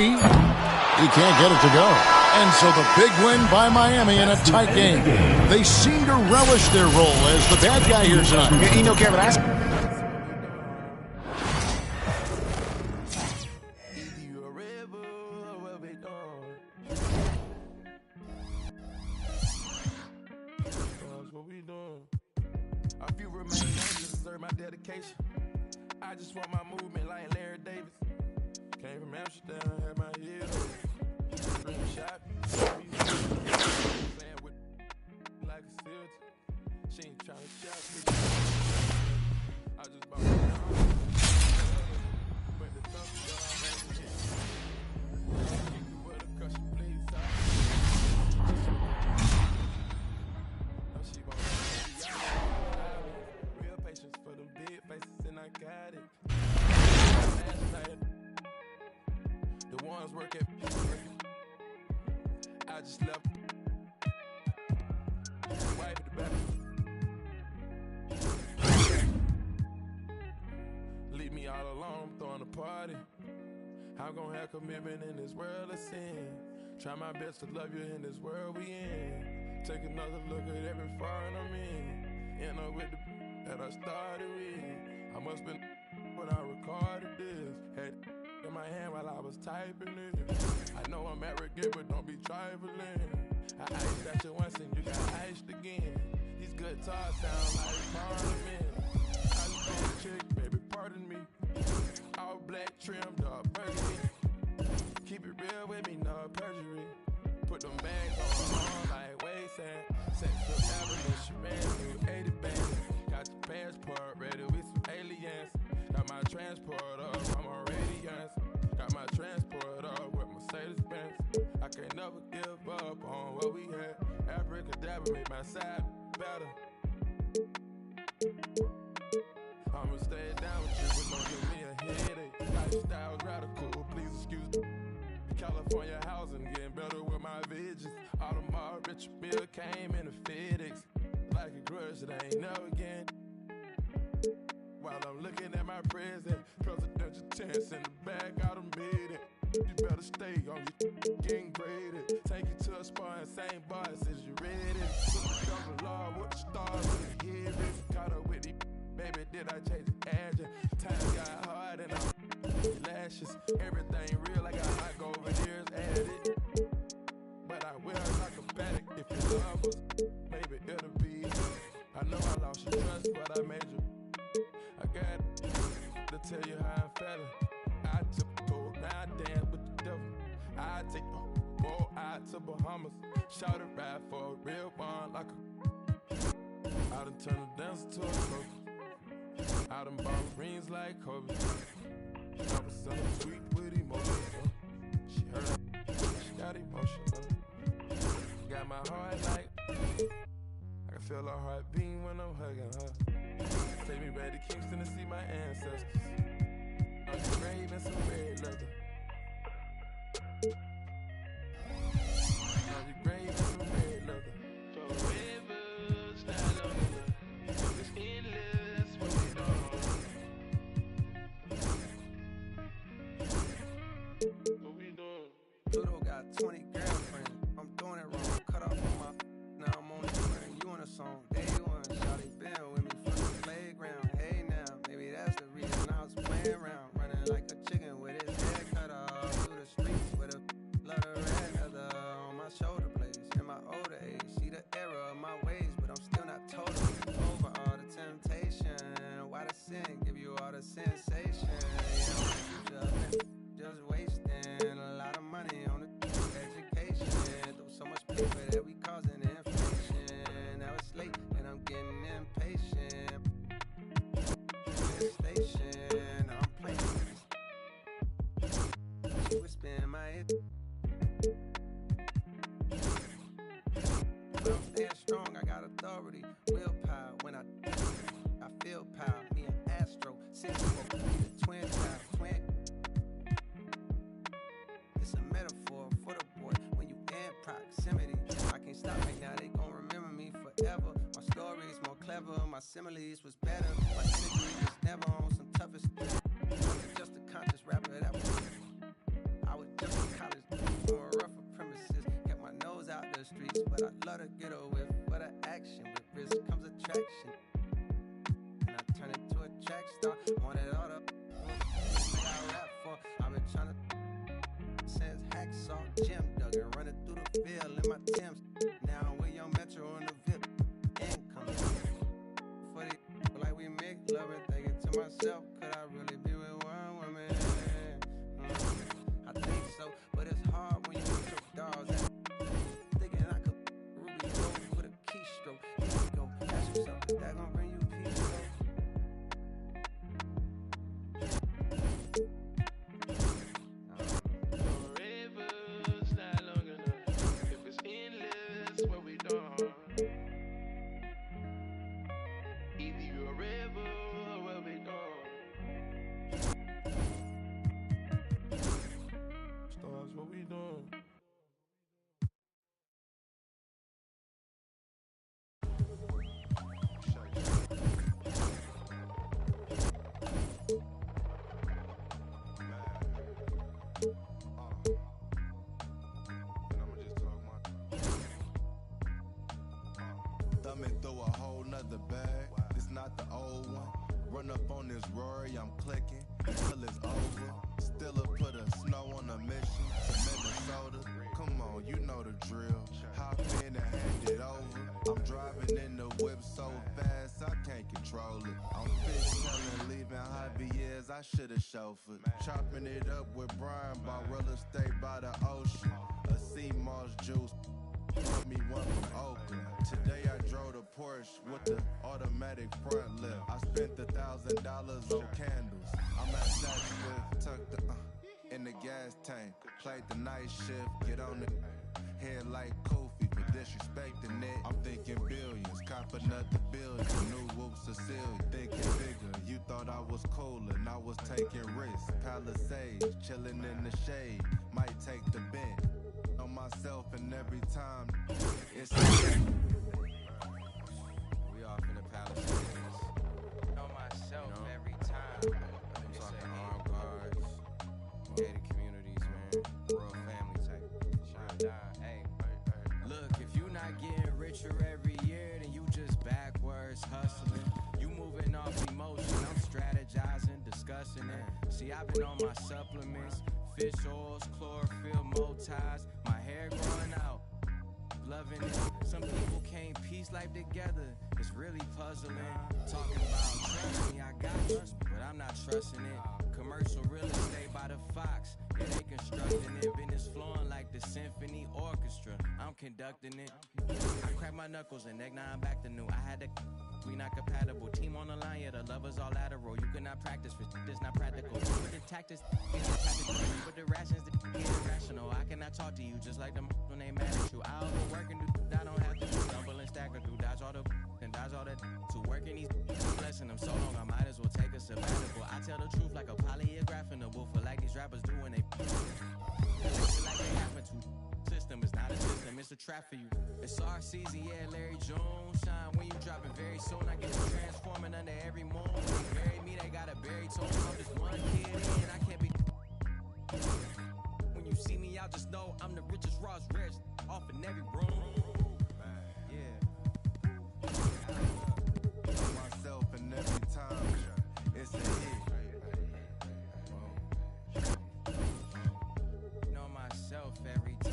He can't get it to go. And so the big win by Miami in a tight game. They seem to relish their role as the bad guy here tonight. You know, Kevin, I just want my movement like Larry Davis. Came from Amsterdam, had my heels. Dream shot. Playing with like a silk. She ain't trying to shot me. I just bought my but the tough stuff I'm with a crush, please. She won't real patience for them big faces, and I got it. Last night, the ones work at I just left. Wipe the back. Leave me all alone, I'm throwing a party. I'm gonna have commitment in this world of sin. Try my best to love you in this world we in. Take another look at every foreign I'm in. End up with the that I started with. I must been when I recorded this. Had in my hand while I was typing it. I know I'm arrogant, but don't be trifling. I iced at you once and you got iced again. These guitars sound like Parliament. I just been a chick, baby, pardon me. All black trim, dog, burgundy. Keep it real with me, no perjury. Put them bags on my arm like waysand. Sexual evidence, she ran through 80 bands. Got the passport ready with some aliens. Got my transport up, I'm on radiance. Got my transport up with Mercedes-Benz. I I can't never give up on what we had. Abracadabra make my side better. I'ma stay down with you, but don't give me a headache. Lifestyle's radical, please excuse me. California housing, getting better with my visions. Audemars Richard Mille came in the FedEx. Like a grudge that I ain't never again. While I'm looking at my present, presidential tense in the back, I done made it. You better stay on your getting graded. Take you to a spot and same boss as you ready. Double law with the stars in the head. Caught up with the baby, did I change the agent? Time got hard and I'm lashes. Everything real, I got hot over years added. But I will like a paddock if you love us. Maybe it'll be. I know I lost your trust, but I made you. I got to tell you how I'm feeling. I took a tour, now I dance with the devil. I take a boat out to Bahamas. Shout it ride for a real one like a. I done turned a dancer to a coach. I done bought rings like Kobe. I was selling sweet with emotion. She heard it, she got emotion. Got my heart like. I can feel her heart beating when I'm hugging her. Take me back to Kingston to see my ancestors. I'm grave and some red leather. I'm grave and some red leather. Forever, not long enough. It's endless what we doing. What we doing? Pluto got 20 girlfriends. I'm doing it wrong. Cut off on my. Now I'm on the train. You on a song. Day one. Shawty been with me from the playground. Hey now, maybe that's the reason I was playing around. Running like a chicken with his head cut off. Through the streets with a lot of red leather on my shoulder blades. In my older age, see the error of my ways, but I'm still not totally over all the temptation. Why the sin give you all the sensation? Just wasting a lot of money on the education. Through so much paper that we causing inflation. Now it's late and I'm getting impatient. This station, I'm playing. She was spinning my head. But I'm staying strong, I got authority, willpower. When I feel power. Me and Astro, 6'4", twin times, twin. It's a metaphor for the boy when you in proximity. I can't stop right now, they gon' remember me forever. My stories more clever, my similes was better. My energy was never on some toughest. I was just a conscious rapper that was. I was just a college on rougher premises. Kept my nose out the streets, but I love to get a whiff for the action. With risk comes attraction. And I turn it to a track star. Wanted all the thing I rap for. I've been trying to. Says hacksaw, Jim Duggan, running through the field in my Timbs. Now I'm with Young Metro on the VIP. Income. For the like we make love and thinking to myself, could I really be with one woman? I think so, but it's hard when you put your dogs out. Thinking I could Ruby Road with a keystroke. Here you go, ask yourself, is that gonna bring you peace? Forever's not long enough. If it's endless, what we doing? Either you're a river or what we doing? Stars, what we doing? Thumbing through a whole nother bag. It's not the old one. Run up on this Rory, I'm clicking until it's over. Still put a snow on a mission to Minnesota. Come on, you know the drill. Hop in and hand it over. I'm driving in the whip so fast I can't control it. I'm fishtelling, leaving Javier's, I should've chauffeured. Chopping it up with Brian, bought real estate by the ocean. A sea moss juice. Brought me one from Oakland. Today I drove the Porsche with the automatic front lift. I spent $1,000 on candles. I'm at Saks with tucked in the gas tank. Played the night shift, get on the Trap another building, new whoops Cecilia, thinking bigger. You thought I was cooler, and I was taking risks. Palisades, chilling in the shade, might take the bent on myself, and every time it's We off in the Palisades. On myself every time. I'm talking armed guards, gated communities, man. Real family type. Shine down, hey. Look, if you not getting richer every year, then you just backwards hustling. You moving off emotion, I'm strategizing, discussing it. See, I've been on my supplements, fish oils, chlorophyll, motives, my hair growing out. Loving it. Some people can't piece life together. It's really puzzling. Talking about trust me, I got trust, but I'm not trusting it. Commercial real estate by the Fox. Yeah, they constructing it. Business flowing like the symphony orchestra. I'm conducting it. I crack my knuckles and neck, now I'm back to new. I had to. We not compatible. Team on the line, yeah, the lovers all lateral. You cannot practice for this not practical. But the tactics, but the rations, irrational. I cannot talk to you just like them when they mad at you. I overwork and do. I don't have to stumble and stack or do dodge all the and dodge all that. To work in these blessing them so long, I might as well take a sabbatical. I tell the truth like a polygraph in the booth, for like these rappers do when they feel like they happen to. System is not a system, it's a trap for you. It's our season, yeah, Larry Jones. Shine when you dropping very soon. I get to transforming under every moon. When they bury me, they got a berry tone. I'm just one kid in, I can't be. When you see me, y'all just know I'm the richest Ross Rich off in every room. Yeah. myself, and every time it's a hit. Know myself every time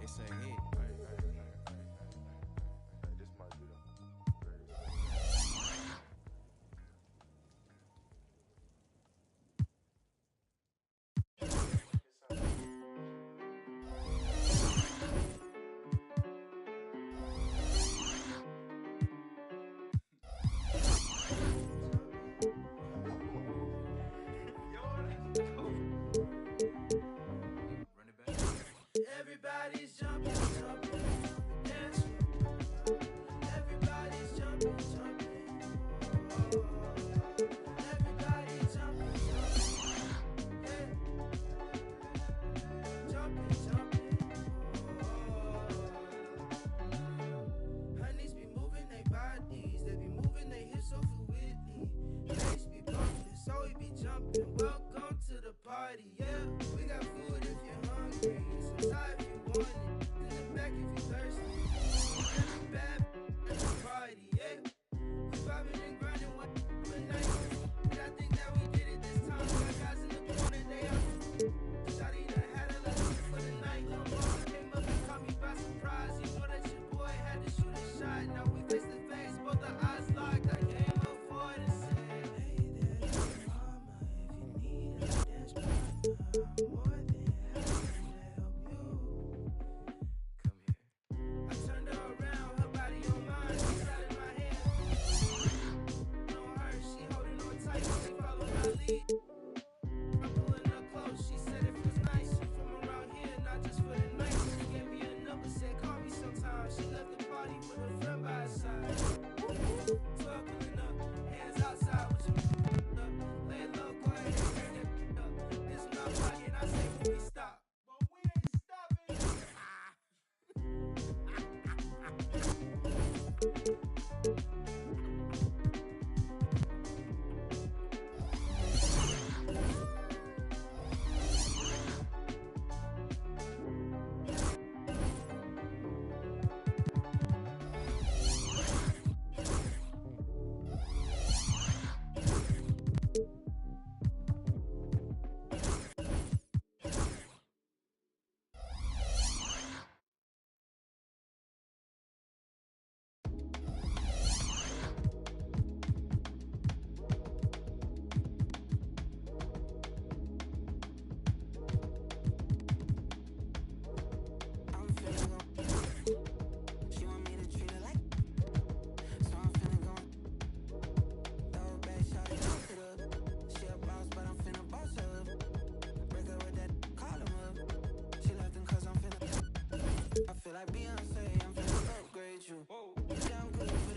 it's a hit. This might be the Everybody's jumping, jumping, dancing. Everybody's jumping, jumping. Everybody's jumping, jumping. Yeah. Jumping, jumping. Honeys be moving their bodies, they be moving their hips so fluidly. Bass be bumping, so we be jumping. Welcome to the party, yeah. We got food if you're hungry. Inside if you want it, in the back if you're thirsty. Every bad at the party, yeah. We vibing and grinding one night. But I think that we did it this time. Got guys in the corner, they out. Shawty done had a lesson for the night. Little mama came up and caught me by surprise. You know that your boy had to shoot a shot. Now we face to face, both our eyes locked. I came up for it and said, hey there, mama, if you need a dance partner, more than happy to help you. I turned her around, her body on mine, she slid in my hand. On her, she holding on tight, she followed my lead. I'm pulling her close, she said it feels nice. She from around here, not just for the night. She gave me a number, said call me sometime. She left the party with her friend by her side. 12 pulling up, hands outside with your up. Lay it low, go ahead and turn it up. This my pocket, I say when we stop. But we ain't stopping. I'm finna go. She want me to treat her like. So I'm finna go. Throw it back, shot it, knock it up. She a boss, but I'm finna boss her up. Break her with that, call him up. She left him cause I'm finna. I feel like Beyonce, I'm finna upgrade you. Yeah, I'm good for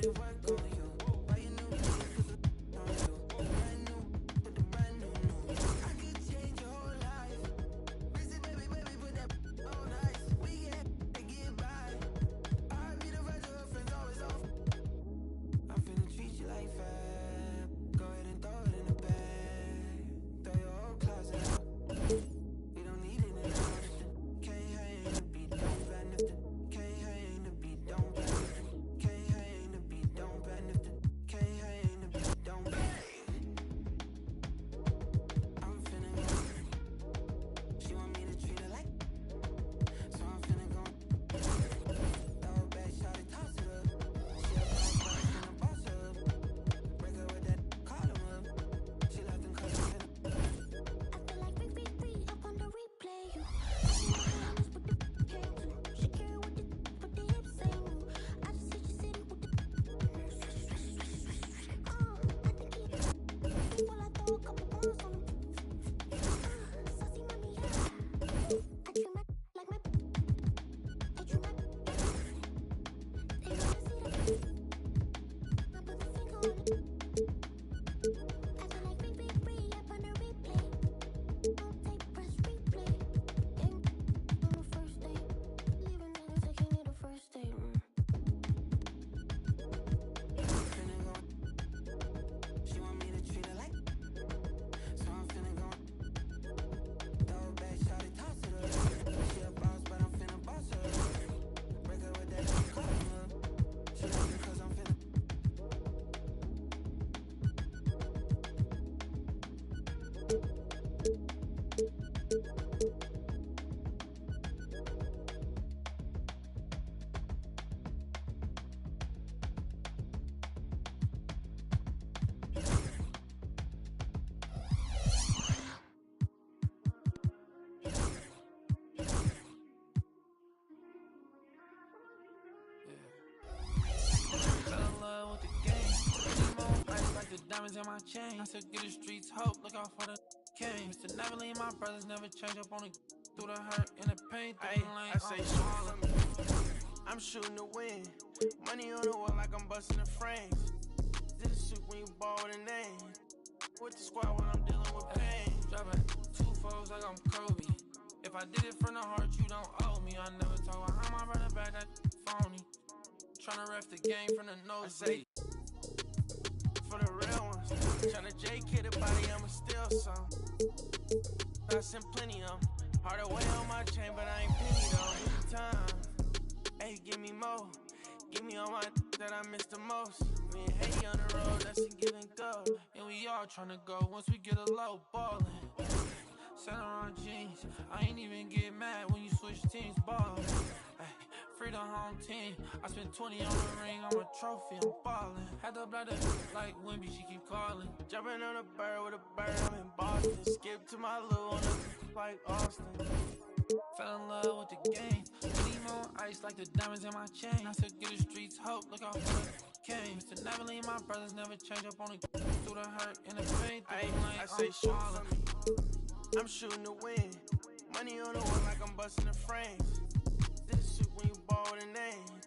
like the diamonds in my chain. I said, get the streets hope, look out for the came. Mr. Never leave my brothers, never change up on the through the hurt and the pain. I say shoot for me. I'm shooting to win. Money on the wall like I'm busting the frames. This is shoot when you ball with a name. With the squad when I'm dealing with pain. Dropping 2 foes like I'm Kobe. If I did it from the heart, you don't owe me. I never talk about how my brother back, that phony. Tryna ref the game from the nose. I say for the real ones. Tryna J-kid a body, I'ma steal some. I sent plenty of them. Hard away on my chain, but I ain't penny though. Time. Hey, give me more. Give me all my that I miss the most. Me and Haiti on the road, that's in give and go. And we all tryna go once we get a low ballin'. Saint Laurent jeans, I ain't even get mad when you switch teams ballin'. Free the home team, I spent 20 on the ring, I'm a trophy, I'm ballin'. Had to blood it like Wimby, she keep calling. Jumping on a bird with a bird, I'm in Boston. Skip to my little on the like Austin. Fell in love with the game. Leave on ice like the diamonds in my chain. I said, get the streets hope, look out for the came. Mr. Never leave my brothers, never change up on the through the hurt and the pain. I say shoot for me. I'm shooting to win. Money on the wall like I'm busting the frames. This is shoot when you ball with a name.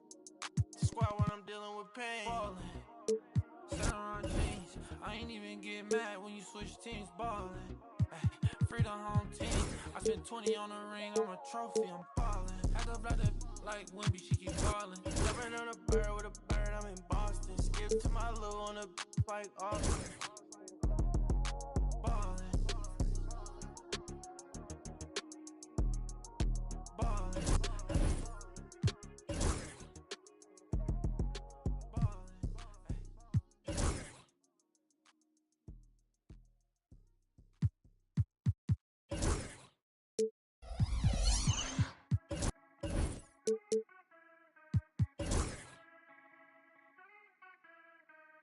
The squad when I'm dealing with pain. Ballin'. Saint Laurent jeans, I ain't even get mad when you switch teams ballin'. Free the home team, I spent 20 on the ring, I'm a trophy, I'm ballin'. Had to blood it like Wimby, she keep calling. Jumping on a bird with a bird, I'm in Boston. Skip to my little on the like Austin.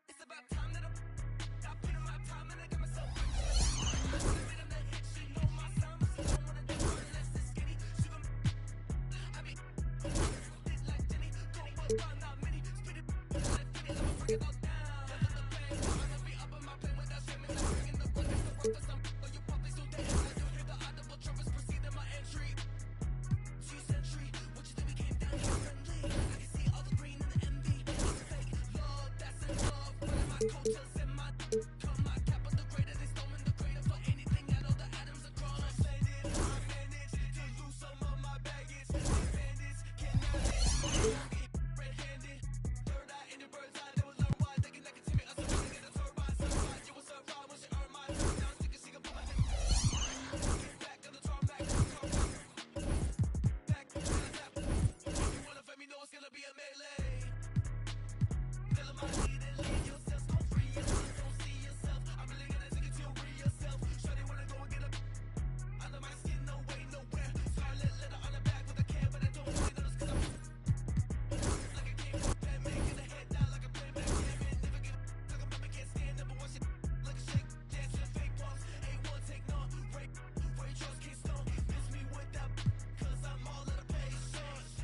It's about time that I put in my time and I got myself she know my sound, she don't wanna do it unless it's skinny. She gon' I be it like Jenny, go up, not many, spit it like Jenny, I'ma break it all down. Never the pain, I'ma be up on my plane without swimming, I'm bringing the work, it's the work, cause I'm or you probably so dead. I do hear the audible trumpets preceding my entry. She's century, what you think we came down here friendly? I can see all the green in the MB, it's fake love, that's in love. My coaches and my come my cap of the greater, they storming the greater for anything. I know the atoms are crossed. I managed to lose some of my baggage. These bandits cannot hit. Red-handed, third eye in the bird's eye. They will learn why they can see me. Us running in the turbine. Certified, you will survive when she earn my turn. Now she can put my head. Get back on the tarmac. Back to the tap. If you wanna fight me, know it's gonna be a melee. Tell them I need it, lead yourself. Don't see yourself. I'm really gonna take it to yourself. Shawty wanna go and get up under my skin, no way, nowhere. Scarlet letter on the back with a can, but I don't really notice cause I'm like a game for Batman. Get a head down like a playback cameraman. Never get talk about me, can't stand up and watch it like a shake, dancing fake boss. A1 take none, Ray Charles can't stone. Miss me with that cause I'm all out of patience.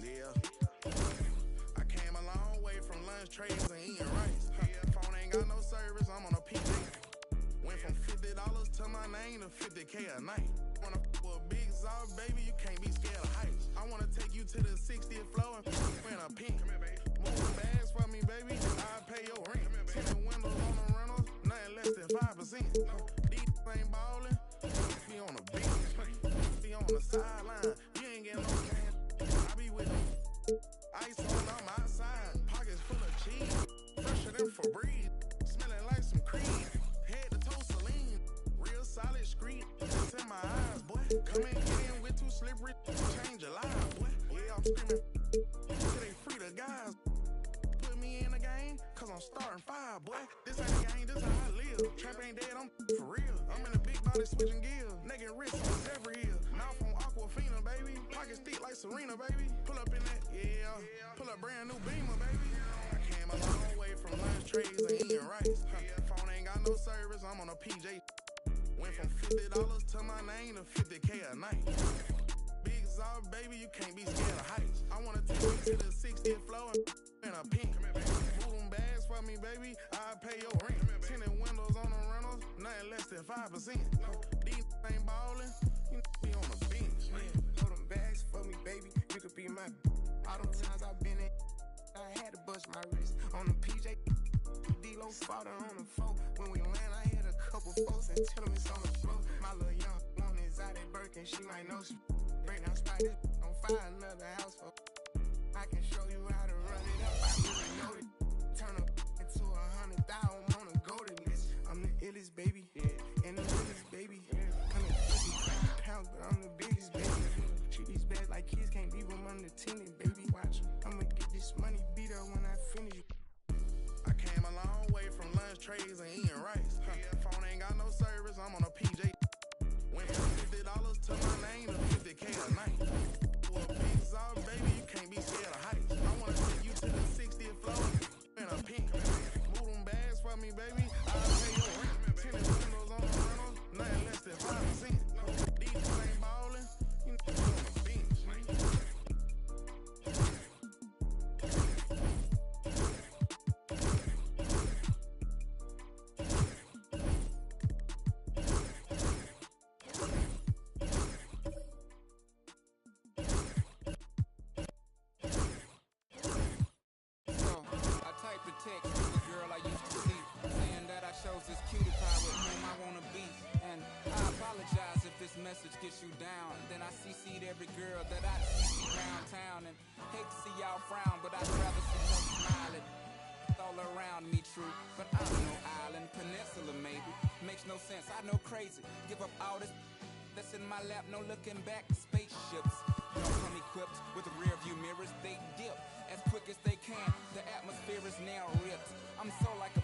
Yeah. I came a long way from lunch trades and eating rice. Phone ain't got no service, I'm on a PJ. Went from 50 $50 to my name to 50K a night. Wanna with a big Zod, baby, you can't be scared of heights. I wanna take you to the 60th floor and in a pink. Moving bags for me, baby, I'll pay your rent. Tinted windows on the rentals, nothing less than 5%. These ain't ballin', be on the bench, be on the sideline. You ain't getting no cash, I be with them. Ice on, I'm outside, pockets full of cheese. Fresher than Febreze, smelling like some cream. Head to toe Celine, real solid street. It's in my eyes, boy. Come and get in with too slippery, change your life, boy. Yeah, I'm screaming till they free the guys. Put me in the game, cause I'm starting 5, boy. This ain't a game, this how I live. Trap ain't dead, I'm for real. I'm in a big body switching gears. Naked wrist on Zephyr Hill. Mouth on Aquafina, baby. Pockets thick like Serena, baby. Pull up in that, yeah. Pull up brand new Beamer, baby. I came a long way from lunch trays and eating rice. Phone ain't got no service, I'm on a PJ. Went from $50 to my name to 50K a night. Big Zod, baby, you can't be scared of heights. I wanna take you to the 60th floor and a pink. Moving bags for me, baby, I'll pay your rent. Tinted windows on the rentals, nothing less than 5%. These ain't ballin', you be on the bench. Hold them bags for me, baby, you could be my. All them times I've been in, I had to bust my wrist on the PJ. D-Lo fought her on the phone. When we land, I hit a couple folks and tell them it's on the floor. My little young one is out at Birkin, she might know she break down spiders on fire, another house for. I can show you how to run it up, I really know it. Turn up into 100,000 on a golden list. I'm the illest baby, and the realest baby. 155 pounds, but I'm the biggest baby. Treat these bags like kids, can't leave them unattended, baby. Watch, I'ma get this money beat up when I finish. I came a long way from lunch trays and eating rice. Phone ain't got no service, I'm on a PJ. Went from $50 to my name to 50K a night. With a big Zod, baby, you can't be scared of heights. I wanna take you to the 60th floor in a pink. Move them bags for me, baby, I'll pay your rent. Tinted windows on the rentals, nothing less than 5%. These ain't ballin', you know, on the bench. Text with the girl I used to see, saying that I chose this cutie pie with whom I wanna be. And I apologize if this message gets you down. Then I CC'd every girl that I see around town. And hate to see y'all frown, but I'd rather see her smiling. All around me true, but I'm no island, peninsula maybe. Makes no sense, I know crazy. Give up all this that's in my lap, no looking back. Spaceships don't come equipped with rear view mirrors, they dip as quick as they can. The atmosphere is now ripped. I'm so like a,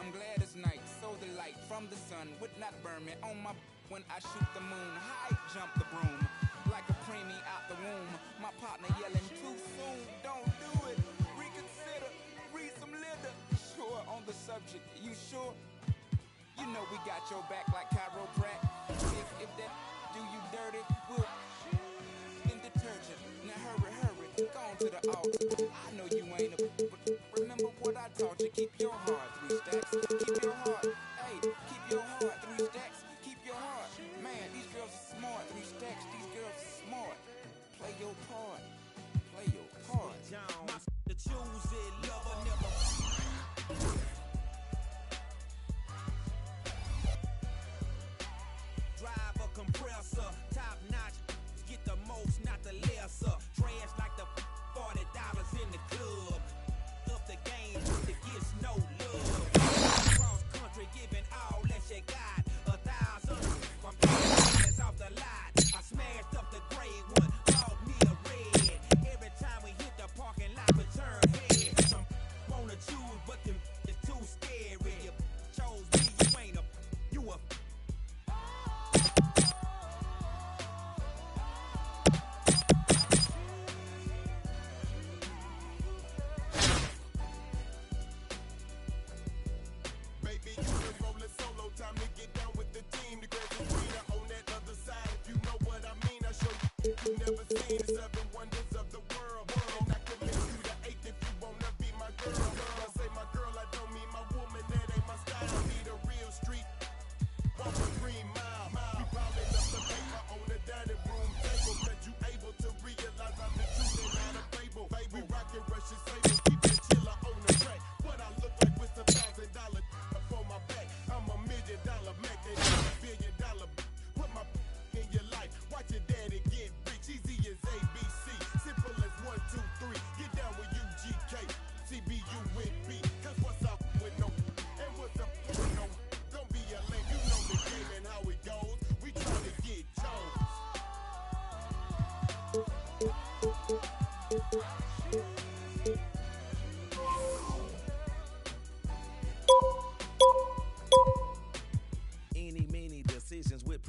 I'm glad it's night. So the light from the sun would not burn me on my when I shoot the moon. High jump the broom like a preemie out the womb. My partner yelling too soon, don't do it. Reconsider, read some litter. Sure on the subject, you sure? You know we got your back like chiropractic. If that do you dirty, we'll in detergent. Now hurry, go on to the altar. I know you ain't a, but remember what I taught you. Keep your heart 3 stacks. Keep your heart, hey, keep your heart 3 stacks. Keep your heart, man. These girls are smart. 3 stacks. These girls are smart. Play your part. Play your part. Jones, the choose it, lover never. Drive a compressor, top notch, get the most, not the lesser. Trash like the $40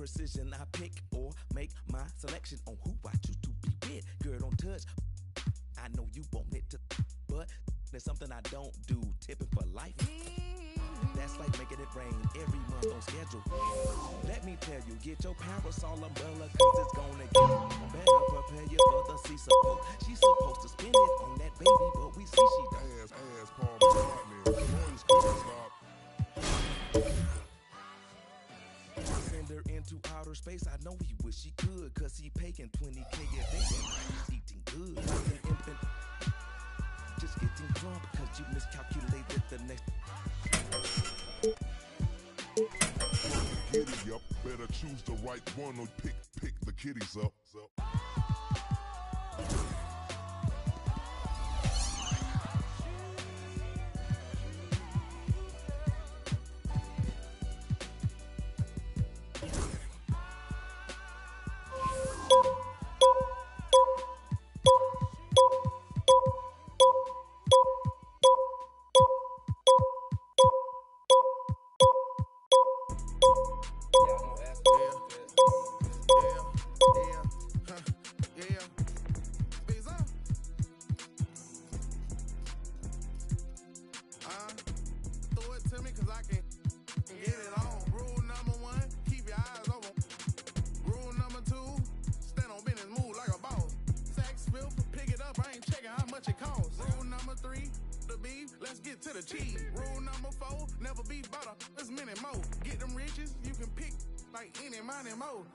precision. I pick or make my selection on who I choose to be with. Girl, don't touch. I know you want it to, but there's something I don't do. Tipping for life. That's like making it rain every month on schedule. Let me tell you, get your parasol umbrella, cause it's gonna get better. Prepare you for the sea support. She's supposed to spend it on that baby, but we see she does. Ass Paul McCartney. Noise couldn't stop. Send her into outer space. I know he wish he could, cause he paying 20K a day. He's eating good like an infant. Just getting drunk cause you miscalculated the next. Giddy up, better choose the right one or pick the kiddies up.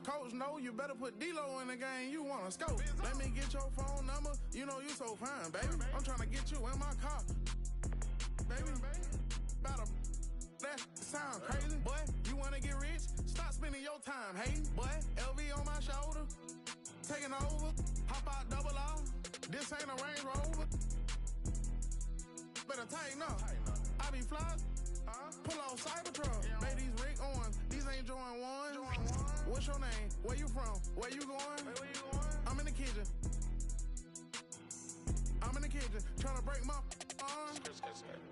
Coach, know you better put D-Lo in the game. You want to scope. Let me get your phone number. You know you so fine, baby. I'm trying to get you in my car. Baby. That sound crazy. Boy, you want to get rich? Stop spending your time hating. Boy, LV on my shoulder. Taking over. Hop out double R. This ain't a Range Rover. Better tighten up. I be fly. Pull off Cybertruck. Make these Rick Owens. These ain't Jordan 1. What's your name? Where you from? Where you going? I'm in the kitchen. Trying to break my arm.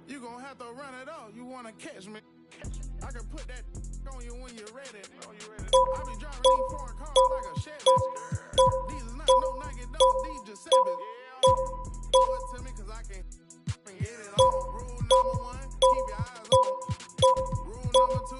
You gonna have to run it up. You wanna catch me? I can put that on you when you're ready. I be driving these foreign cars like a Chevy. These is not no Nike dogs. These Giuseppe's. Throw it to me cause I can get it on. Rule number 1, keep your eyes on. Rule number 2,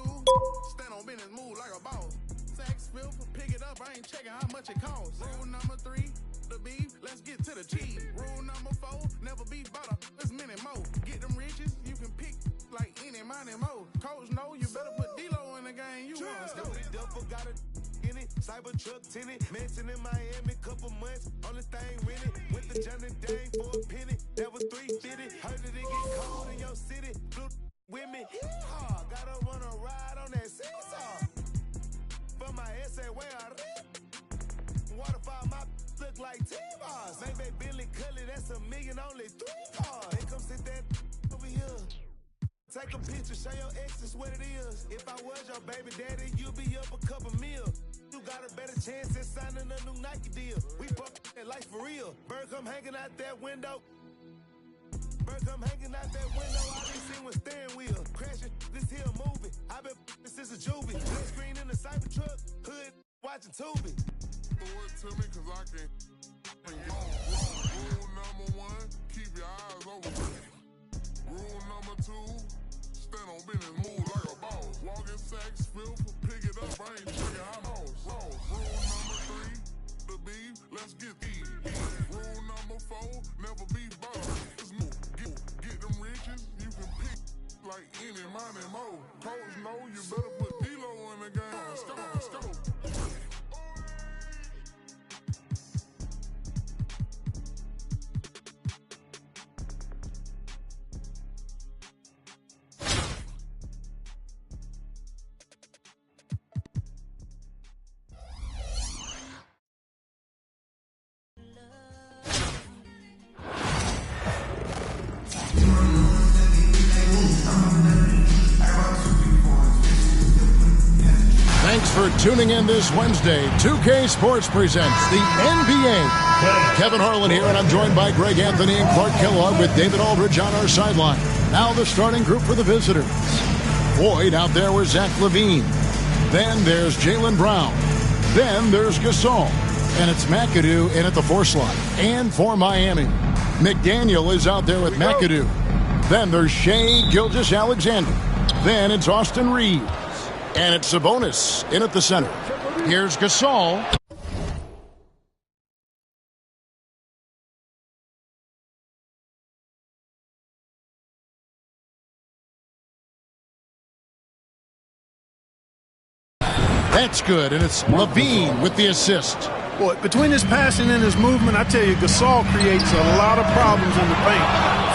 stand on business, move like a boss. Sacks filth, pick it up, I ain't checking how much it costs. Rule number 3, the beef, let's get to the cheese. Rule number 4, never be butter, there's many more. Get them riches, you can pick like any, money, mo. Coach, know you better put D-Lo in the game, you wanna score. Duffel got a in it, Cybertruck tinted, mansion in Miami, couple months, only thing rented. Went to Johnny Dane for a penny, that was 350. Heard that it get cold in your city, blue with me. Gotta wanna ride on that seesaw. For my essay, where I read. Waterfall, my look like T-Bars. Maybe Billy Cully, that's $1 million, only 3 cars. They come sit that over here. Take a picture, show your exes what it is. If I was your baby daddy, you'd be up a couple mil. You got a better chance at signing a new Nike deal. We bought that life for real. Bird come hanging out that window. Bird come hanging out that window. I been seen with steering wheel. Crashing this hill moving. I been since a juvie. Big screen in the Cybertruck. Hood watching Tubi. Throw it to me cause I can get on. Rule number 1, keep your eyes open. Rule number 2, stand on business, move like a boss. Walking sacks, filth, pick it up, I ain't checking how much. Rule number 3, the beef, let's get these. Rule number 4, never be butter. Let's move, get them riches, you can pick like any, money, mo. Coach, know you better put D-Lo in the game. Let's go. Thanks for tuning in this Wednesday. 2K Sports presents the NBA. Kevin Harlan here, and I'm joined by Greg Anthony and Clark Kellogg with David Aldridge on our sideline. Now the starting group for the visitors. Boyd out there with Zach LaVine. Then there's Jaylen Brown. Then there's Gasol. And it's McAdoo in at the 4 slot. And for Miami, McDaniel is out there with McAdoo. Then there's Shai Gilgeous-Alexander. Then it's Austin Reeves. And it's Sabonis in at the center. Here's Gasol. That's good, and it's LaVine with the assist. Boy, between his passing and his movement, I tell you, Gasol creates a lot of problems in the paint.